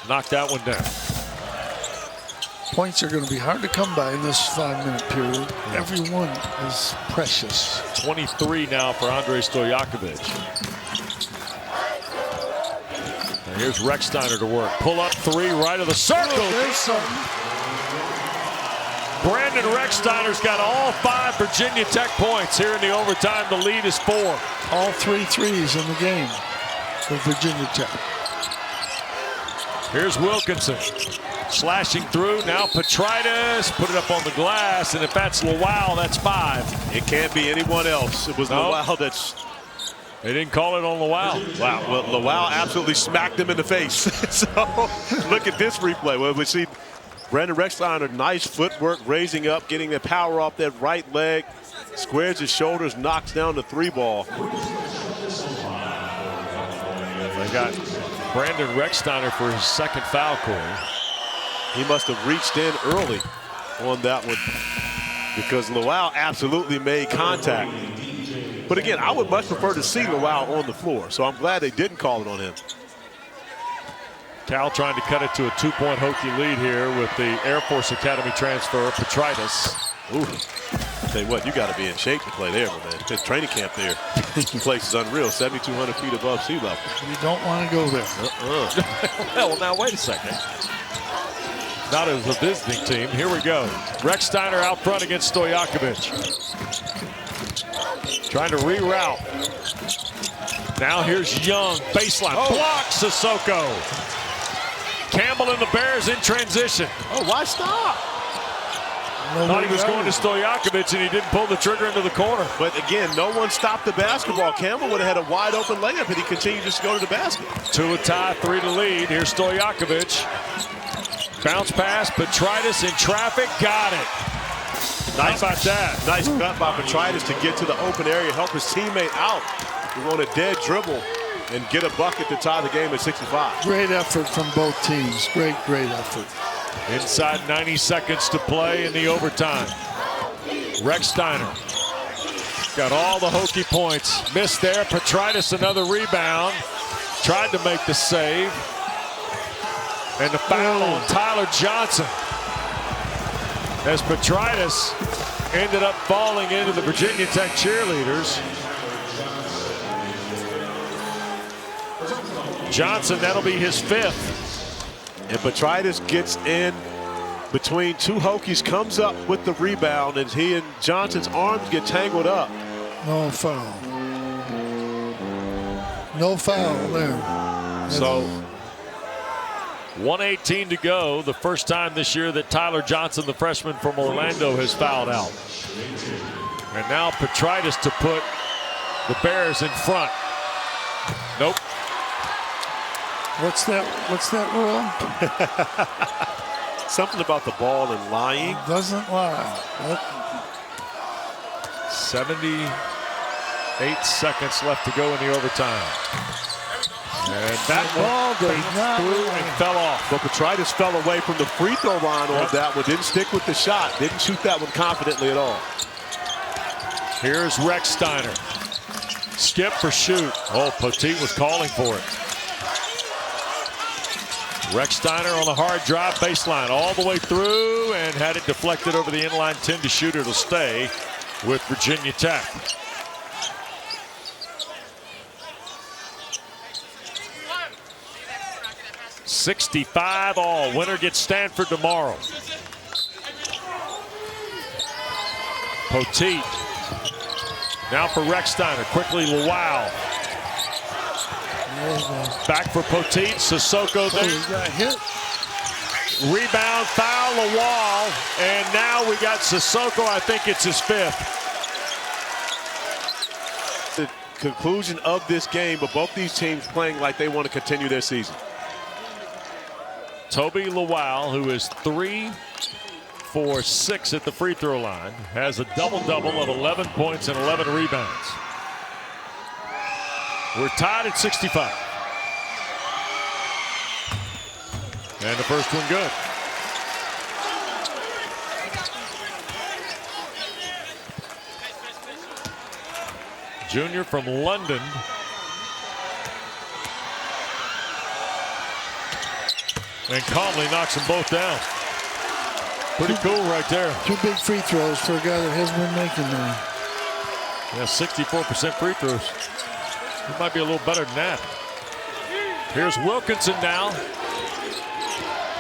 Knocked that one down. Points are going to be hard to come by in this 5-minute period. Yeah. Every one is precious. 23 now for Andrej Stojakovic. And here's Rechsteiner to work. Pull up 3 right of the circle. Oh, there's something. Brandon Rechsteiner's got all 5 Virginia Tech points here in the overtime. The lead is 4. All 3 threes in the game for Virginia Tech. Here's Wilkinson. Slashing through. Now Petritis. Put it up on the glass. And if that's Lawal, that's 5. It can't be anyone else. It was Lawal that's... They didn't call it on Lawal. Wow. Well, Lawal absolutely smacked him in the face. So look at this replay. Well, we see Brandon Rechsteiner, nice footwork, raising up, getting the power off that right leg. Squares his shoulders, knocks down the 3 ball. They got Brandon Rechsteiner for his 2nd foul, Corey. He must have reached in early on that one because Lawal absolutely made contact. But again, I would much prefer to see Lawal on the floor, so I'm glad they didn't call it on him. Cal trying to cut it to a 2-point Hokie lead here with the Air Force Academy transfer, Petritis. Ooh, tell you what, you got to be in shape to play there, man. His training camp there, the place is unreal, 7,200 feet above sea level. You don't want to go there. Well, now wait a second. Not as a visiting team. Here we go. Rechsteiner out front against Stojakovic. Trying to reroute. Now here's Young, baseline, blocks Sissoko. Campbell and the Bears in transition. Oh, why stop? Thought he was going to Stojakovic and he didn't pull the trigger into the corner. But again, no one stopped the basketball. Campbell would have had a wide open layup and he continued just to go to the basket. 2 a tie, 3 to lead. Here's Stojakovic. Bounce pass, Petritis in traffic, got it. Nice. How about that? Nice cut by Petritis to get to the open area, help his teammate out. He won a dead dribble and get a bucket to tie the game at 65. Great effort from both teams. Great effort. Inside 90 seconds to play in the overtime. Rechsteiner got all the Hokie points. Missed there. Petritis another rebound. Tried to make the save. And the foul on Tyler Johnson. As Petritis ended up falling into the Virginia Tech cheerleaders. Johnson, that'll be his 5th. And Petritis gets in between 2 Hokies, comes up with the rebound, and he and Johnson's arms get tangled up. No foul. No foul there. So 1:18 to go. The first time this year that Tyler Johnson, the freshman from Orlando, has fouled out. And now Petritis to put the Bears in front. Nope. What's that rule? Something about the ball and lying. Doesn't lie. 78 seconds left to go in the overtime. And that ball through and fell off. But Petritis fell away from the free throw line on that one. Didn't stick with the shot. Didn't shoot that one confidently at all. Here's Rechsteiner. Skip for shoot. Oh, Petit was calling for it. Rechsteiner on the hard drive baseline all the way through and had it deflected over the inline 10 to shoot. It'll stay with Virginia Tech. $65 all. Winner gets Stanford tomorrow. Petit. Now for Rechsteiner. Quickly Lawal. Back for Petit. Sissoko there. He got hit. Rebound, foul, Lawal. And now we got Sissoko. I think it's his 5th. The conclusion of this game, but both these teams playing like they want to continue their season. Tobi Lawal, who is 3 for 6 at the free throw line, has a double-double of 11 points and 11 rebounds. We're tied at 65. And the first one good. Junior from London. And calmly knocks them both down. Pretty cool right there. 2 big free throws for a guy that hasn't been making them. Yeah, 64% free throws. He might be a little better than that. Here's Wilkinson now.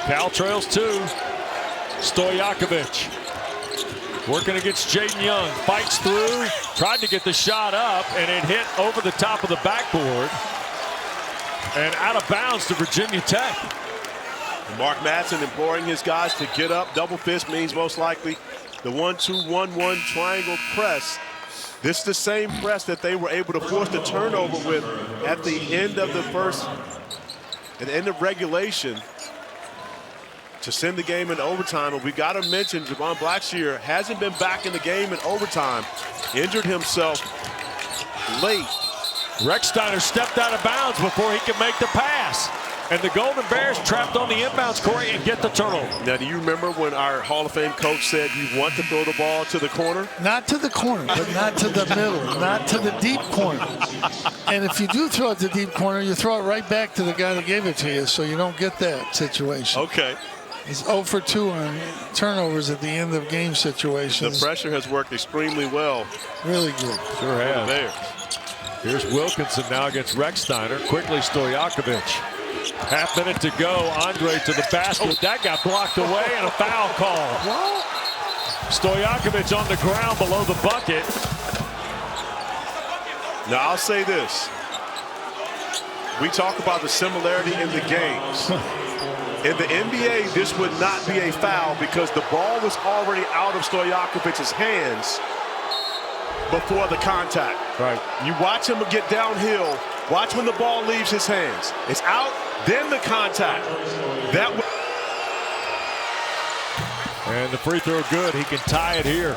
Cal trails 2. Stojakovic working against Jaden Young. Fights through. Tried to get the shot up, and it hit over the top of the backboard. And out of bounds to Virginia Tech. Mark Madsen imploring his guys to get up. Double fist means most likely the 1-2-1-1 triangle press. This is the same press that they were able to force the turnover with at the end of the first, at the end of regulation to send the game into overtime. And we got to mention Javon Blackshear hasn't been back in the game in overtime. Injured himself late. Rechsteiner stepped out of bounds before he could make the pass. And the Golden Bears trapped on the inbounds, Corey, and get the turnover. Now, do you remember when our Hall of Fame coach said you want to throw the ball to the corner? Not to the corner, but not to the middle, not to the deep corner. And if you do throw it to the deep corner, you throw it right back to the guy that gave it to you, so you don't get that situation. Okay. He's 0 for 2 on turnovers at the end of game situations. The pressure has worked extremely well. Really good. Sure has. There. Here's Wilkinson now against Rechsteiner. Quickly Stojakovic. Half minute to go. Andre to the basket. That got blocked away and a foul call. Stojakovic on the ground below the bucket. Now, I'll say this. We talk about the similarity in the games. In the NBA, this would not be a foul because the ball was already out of Stojakovic's hands before the contact. Right. You watch him get downhill. Watch when the ball leaves his hands. It's out, then the contact. And the free throw good. He can tie it here.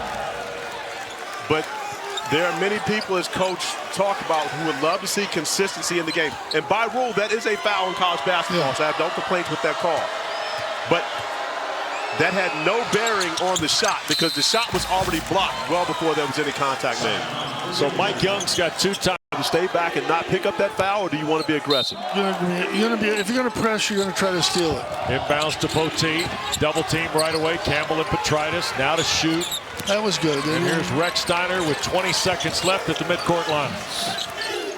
But there are many people, as coach talk about, who would love to see consistency in the game. And by rule, that is a foul in college basketball, so I have no complaints with that call. But that had no bearing on the shot because the shot was already blocked well before there was any contact made. So Mike Young's got 2 times. To stay back and not pick up that foul, or do you want to be aggressive? If you're going to press, you're going to try to steal it. Inbounds to Petit. Double team right away. Campbell and Petritis now to shoot. That was good. And here's Rechsteiner with 20 seconds left at the midcourt line.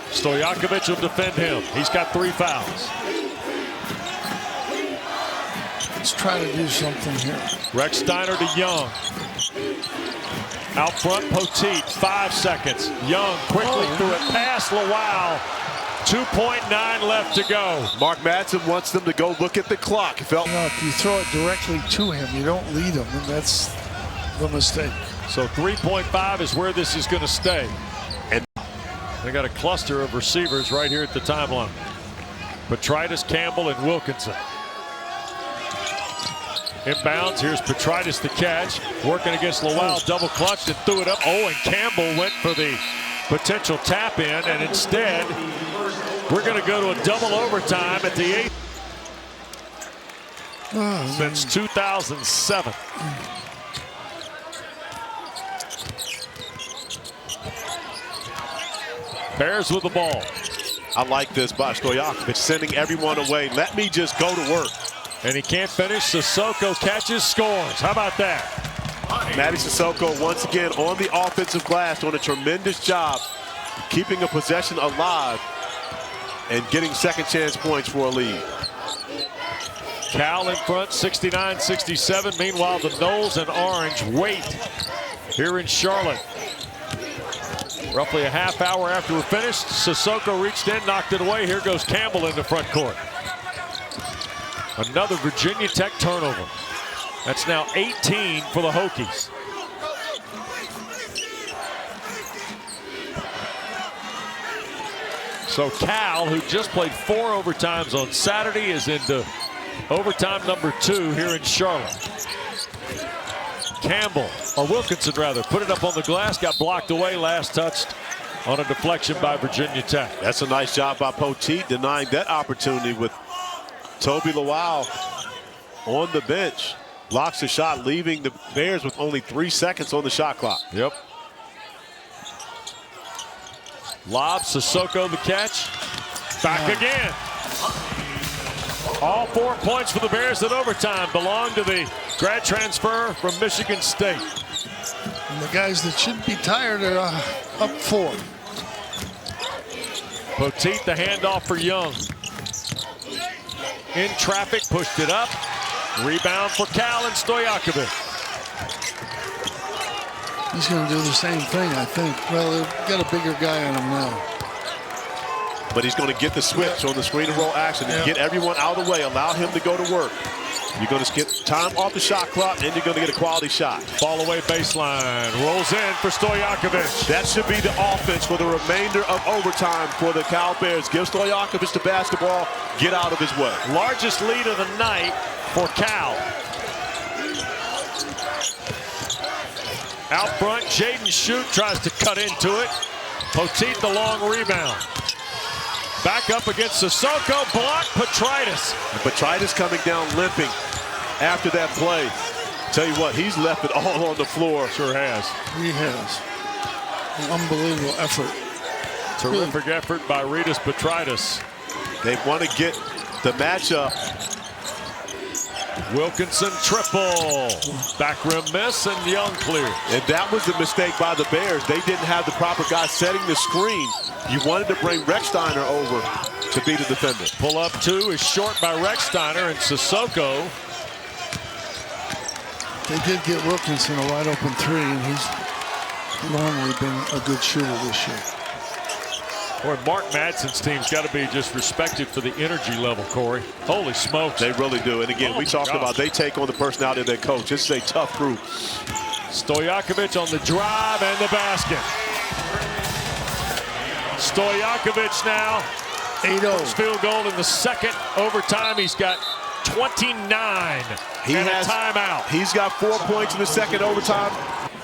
Stojakovic will defend him. He's got 3 fouls. Let's try to do something here. Rechsteiner to Young. Out front, Petit, 5 seconds. Young quickly threw it past Lawal. 2.9 left to go. Mark Madsen wants them to go look at the clock. If you throw it directly to him, you don't lead him, and that's the mistake. So 3.5 is where this is going to stay. And they got a cluster of receivers right here at the timeline. Petritis, Campbell, and Wilkinson. Inbounds, here's Petritis to catch. Working against Lawal, double clutched and threw it up. Oh, and Campbell went for the potential tap in, and instead, we're going to go to a double overtime at the 8th. Since 2007. Bears with the ball. I like this by Stojakovic, sending everyone away. Let me just go to work. And he can't finish. Sissoko catches, scores. How about that? Mady Sissoko once again on the offensive glass, doing a tremendous job keeping a possession alive and getting second chance points for a lead. Cal in front, 69-67. Meanwhile, the Noles and Orange wait here in Charlotte. Roughly a half hour after we're finished, Sissoko reached in, knocked it away. Here goes Campbell in the front court. Another Virginia Tech turnover. That's now 18 for the Hokies. So Cal, who just played 4 overtimes on Saturday, is into overtime number 2 here in Charlotte. Campbell, or Wilkinson rather, put it up on the glass, got blocked away, last touched on a deflection by Virginia Tech. That's a nice job by Poteet, denying that opportunity with Tobi Lawal on the bench. Blocks the shot, leaving the Bears with only 3 seconds on the shot clock. Yep. Lob, Sissoko the catch. Back again. All 4 points for the Bears at overtime belong to the grad transfer from Michigan State. And the guys that should be tired are up 4. Poteet the handoff for Young. In traffic, pushed it up. Rebound for Cal and Stojakovic. He's going to do the same thing, I think. Well, they've got a bigger guy on him now. But he's going to get the switch on the screen and roll action and get everyone out of the way, allow him to go to work. You're going to get time off the shot clock, and you're going to get a quality shot. Ball away baseline, rolls in for Stojakovic. That should be the offense for the remainder of overtime for the Cal Bears. Give Stojakovic the basketball, get out of his way. Largest lead of the night for Cal. Out front, Jaden Shute tries to cut into it. Poteet the long rebound. Back up against Sissoko, blocked Petritis. And Petritis coming down limping after that play. Tell you what, he's left it all on the floor. Sure has. He has. An unbelievable effort. Terrific effort by Rytis Petritis. They want to get the matchup. Wilkinson triple. Back rim miss, and Young clear. And that was the mistake by the Bears. They didn't have the proper guy setting the screen. You wanted to bring Rechsteiner over to be the defender. Pull up 2 is short by Rechsteiner, and Sissoko. They did get Wilkinson a wide open 3, and he's normally been a good shooter this year. Boy, Mark Madsen's team's got to be just respected for the energy level, Corey. Holy smokes. They really do. And again, we talked about they take on the personality of their coach. This is a tough group. Stojakovic on the drive and the basket. Stojakovic now. 8-0. Field goal in the second overtime. He's got 29 He has a timeout. He's got 4 points in the second overtime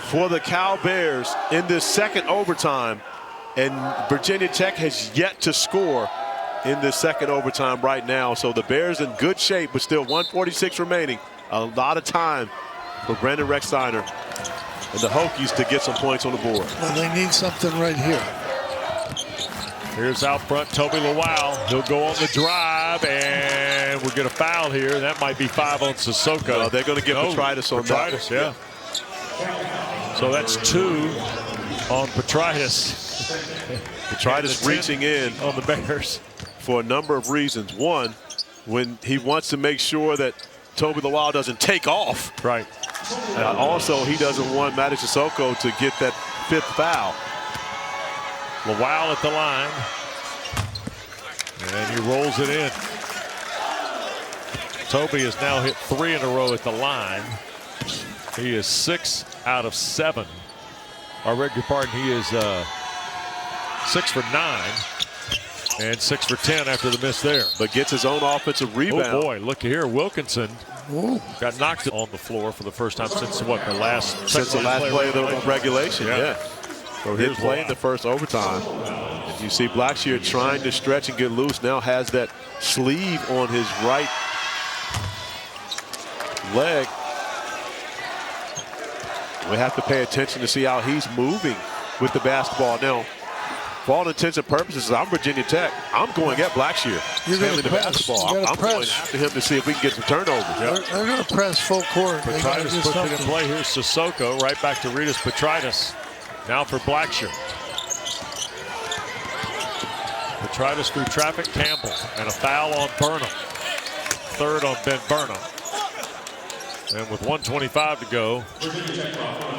for the Cal Bears in this second overtime. And Virginia Tech has yet to score in this second overtime right now. So the Bears in good shape, but still 1:46 remaining. A lot of time for Brandon Rechsteiner and the Hokies to get some points on the board. Well, they need something right here. Here's out front Tobi Lawal. He'll go on the drive, and we'll get a foul here. That might be 5 on Sissoko. They're going to get Petritis on that. Petritis, yeah. So that's 2 on Petritis. Petritis reaching in on the Bears for a number of reasons. One, when he wants to make sure that Tobi Lawal doesn't take off. Right. Also, he doesn't want Mady Sissoko to get that 5th foul. Lawal at the line. And he rolls it in. Tobi has now hit 3 in a row at the line. He is 6 out of 7. I beg your pardon, he is 6 for 9. And 6 for 10 after the miss there. But gets his own offensive rebound. Oh boy, look here, Wilkinson Ooh. got knocked on the floor for the first time since what, the last play of the regulation. Yeah. So He played the first overtime. And you see Blackshear trying to stretch and get loose. Now has that sleeve on his right leg. We have to pay attention to see how he's moving with the basketball. Now, for all intents and purposes, I'm Virginia Tech. I'm going at Blackshear. You're going to the press. basketball. I'm Press. going after him to see if we can get some turnovers. They're going to press full court. Petritis puts it in play. Here's Sissoko right back to Rytis Petritis. Now for Blackshear. Petritis through traffic. Campbell and a foul on Burnham. Third on Ben Burnham. And with 1:25 to go,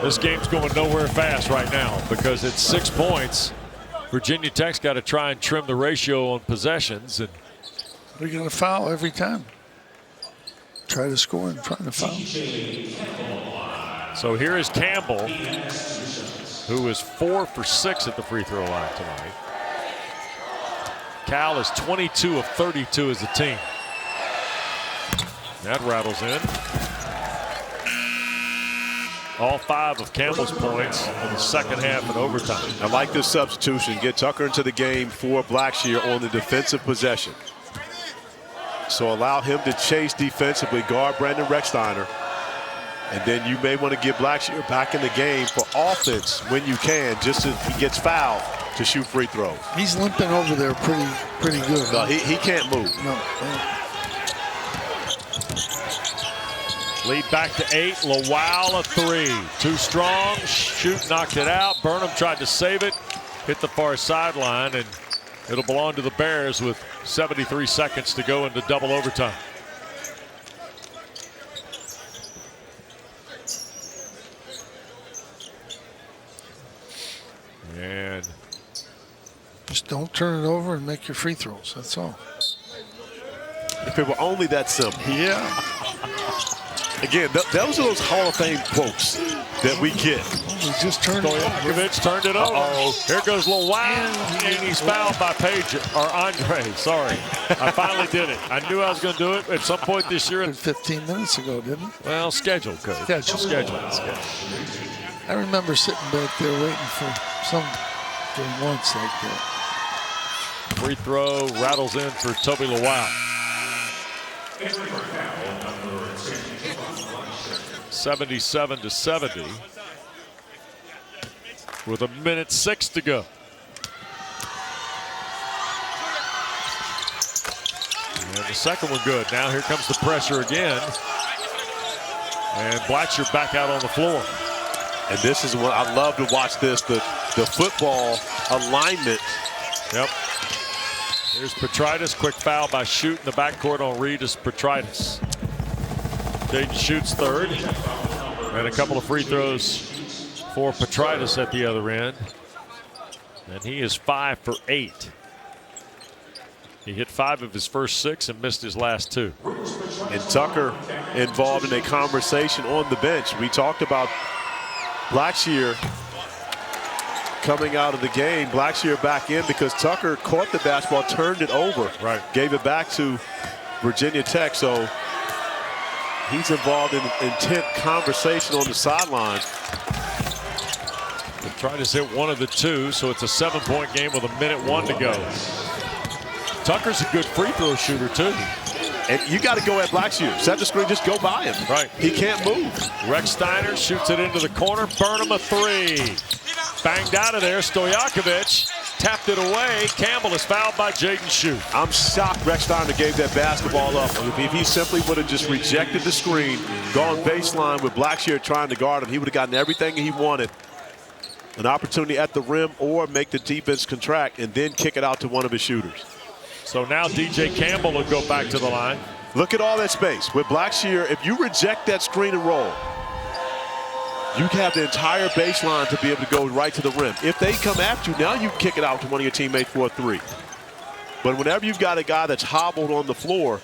this game's going nowhere fast right now because it's 6 points. Virginia Tech's got to try and trim the ratio on possessions. And they're going to foul every time. Try to score and try to foul. So here is Campbell, who is 4 for 6 at the free throw line tonight. Cal is 22 of 32 as a team. That rattles in. All 5 of Campbell's points in the second half and overtime. I like this substitution. Get Tucker into the game for Blackshear on the defensive possession. So allow him to chase defensively, guard Brandon Rechsteiner. And then you may want to get Blackshear back in the game for offense when you can, just as he gets fouled to shoot free throws. He's limping over there pretty good. No, he can't move. No. Lead back to 8. Lawal a 3. Too strong. Shoot knocked it out. Burnham tried to save it. Hit the far sideline, and it'll belong to the Bears with 73 seconds to go into double overtime. And just don't turn it over and make your free throws. That's all. If it were only that simple. Yeah. Again, those are those Hall of Fame quotes that we get. We just turned it over. Stojakovic turned it over. Here goes Lawal, and he's fouled by Andre. Sorry, I finally did it. I knew I was going to do it at some point this year. 15 minutes ago, didn't it? Well, scheduled, Coach. Scheduled. I remember sitting back there waiting for some game once like that. Free throw rattles in for Tobi Lawal. 77-70 with 1:06 to go. And the second one good. Now here comes the pressure again. And Blackshear back out on the floor. And this is what I love to watch this, the football alignment. Yep. Here's Petritis, quick foul by Shoot in the backcourt on Rytis Petritis. Jaden shoots third. And a couple of free throws for Petritis at the other end. And he is 5 for 8. He hit 5 of his first 6 and missed his last 2. And Tucker involved in a conversation on the bench. We talked about Blackshear coming out of the game. Blackshear back in because Tucker caught the basketball, turned it over, gave it back to Virginia Tech. So he's involved in intense conversation on the sideline. Petritis hit 1 of the 2, so it's a 7-point game with 1:01 to go. Tucker's a good free throw shooter too. And you got to go at Blackshear. Set the screen, just go by him. Right. He can't move. Rechsteiner shoots it into the corner. Burnham a 3. Banged out of there. Stojakovic tapped it away. Campbell is fouled by Jaden Shoot. I'm shocked Rechsteiner gave that basketball up. If he simply would have just rejected the screen, gone baseline with Blackshear trying to guard him, he would have gotten everything he wanted. An opportunity at the rim or make the defense contract and then kick it out to one of his shooters. So now DJ Campbell will go back to the line. Look at all that space. With Blackshear, if you reject that screen and roll, you have the entire baseline to be able to go right to the rim. If they come after you, now you kick it out to one of your teammates for a 3. But whenever you've got a guy that's hobbled on the floor,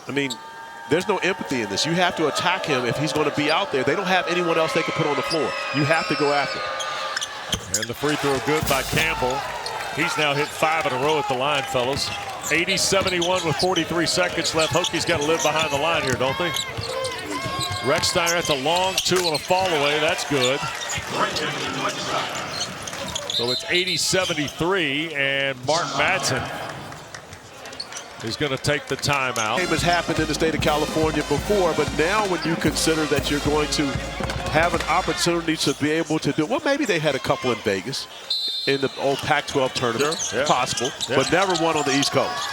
I mean, there's no empathy in this. You have to attack him if he's going to be out there. They don't have anyone else they can put on the floor. You have to go after him. And the free throw good by Campbell. He's now hit 5 in a row at the line, fellas. 80-71 with 43 seconds left. Hokies got to live behind the line here, don't they? Rechsteiner, that's a long 2 on a fall away. That's good. So it's 80-73, and Mark Madsen is going to take the timeout. Game has happened in the state of California before, but now when you consider that you're going to have an opportunity to be able to do, well, maybe they had a couple in Vegas in the old Pac-12 tournament, possible, but never one on the East Coast.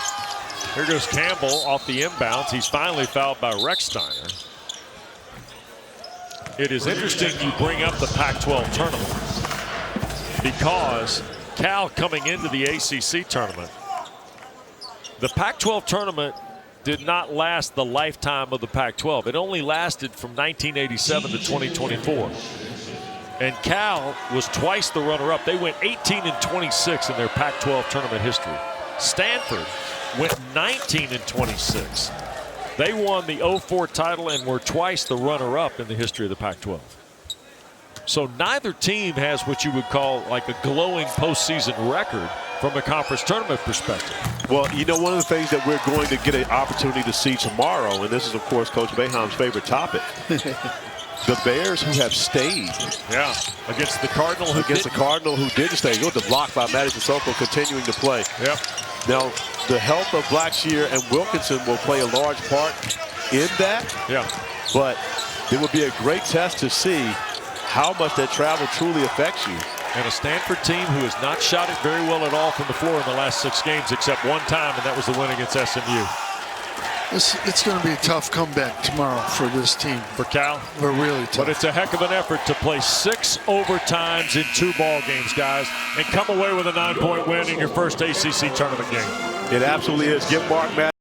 Here goes Campbell off the inbounds. He's finally fouled by Rechsteiner. It is interesting you bring up the Pac-12 tournament because Cal coming into the ACC tournament, the Pac-12 tournament did not last the lifetime of the Pac-12. It only lasted from 1987 to 2024. And Cal was twice the runner-up. They went 18-26 in their Pac-12 tournament history. Stanford went 19-26. They won the 04 title and were twice the runner-up in the history of the Pac-12. So neither team has what you would call like a glowing postseason record from a conference tournament perspective. Well, you know, one of the things that we're going to get an opportunity to see tomorrow, and this is, of course, Coach Boeheim's favorite topic, the Bears who have stayed. Yeah, against the Cardinal who didn't stay. Go to block by Mady Sissoko continuing to play. Yep. Now, the health of Blackshear and Wilkinson will play a large part in that. Yeah. But it would be a great test to see how much that travel truly affects you. And a Stanford team who has not shot it very well at all from the floor in the last 6 games except one time, and that was the win against SMU. It's going to be a tough comeback tomorrow for this team. For Cal? We're really tough. But it's a heck of an effort to play 6 overtimes in 2 ball games, guys, and come away with a 9-point win in your first ACC tournament game. It absolutely is. Give Mark Madsen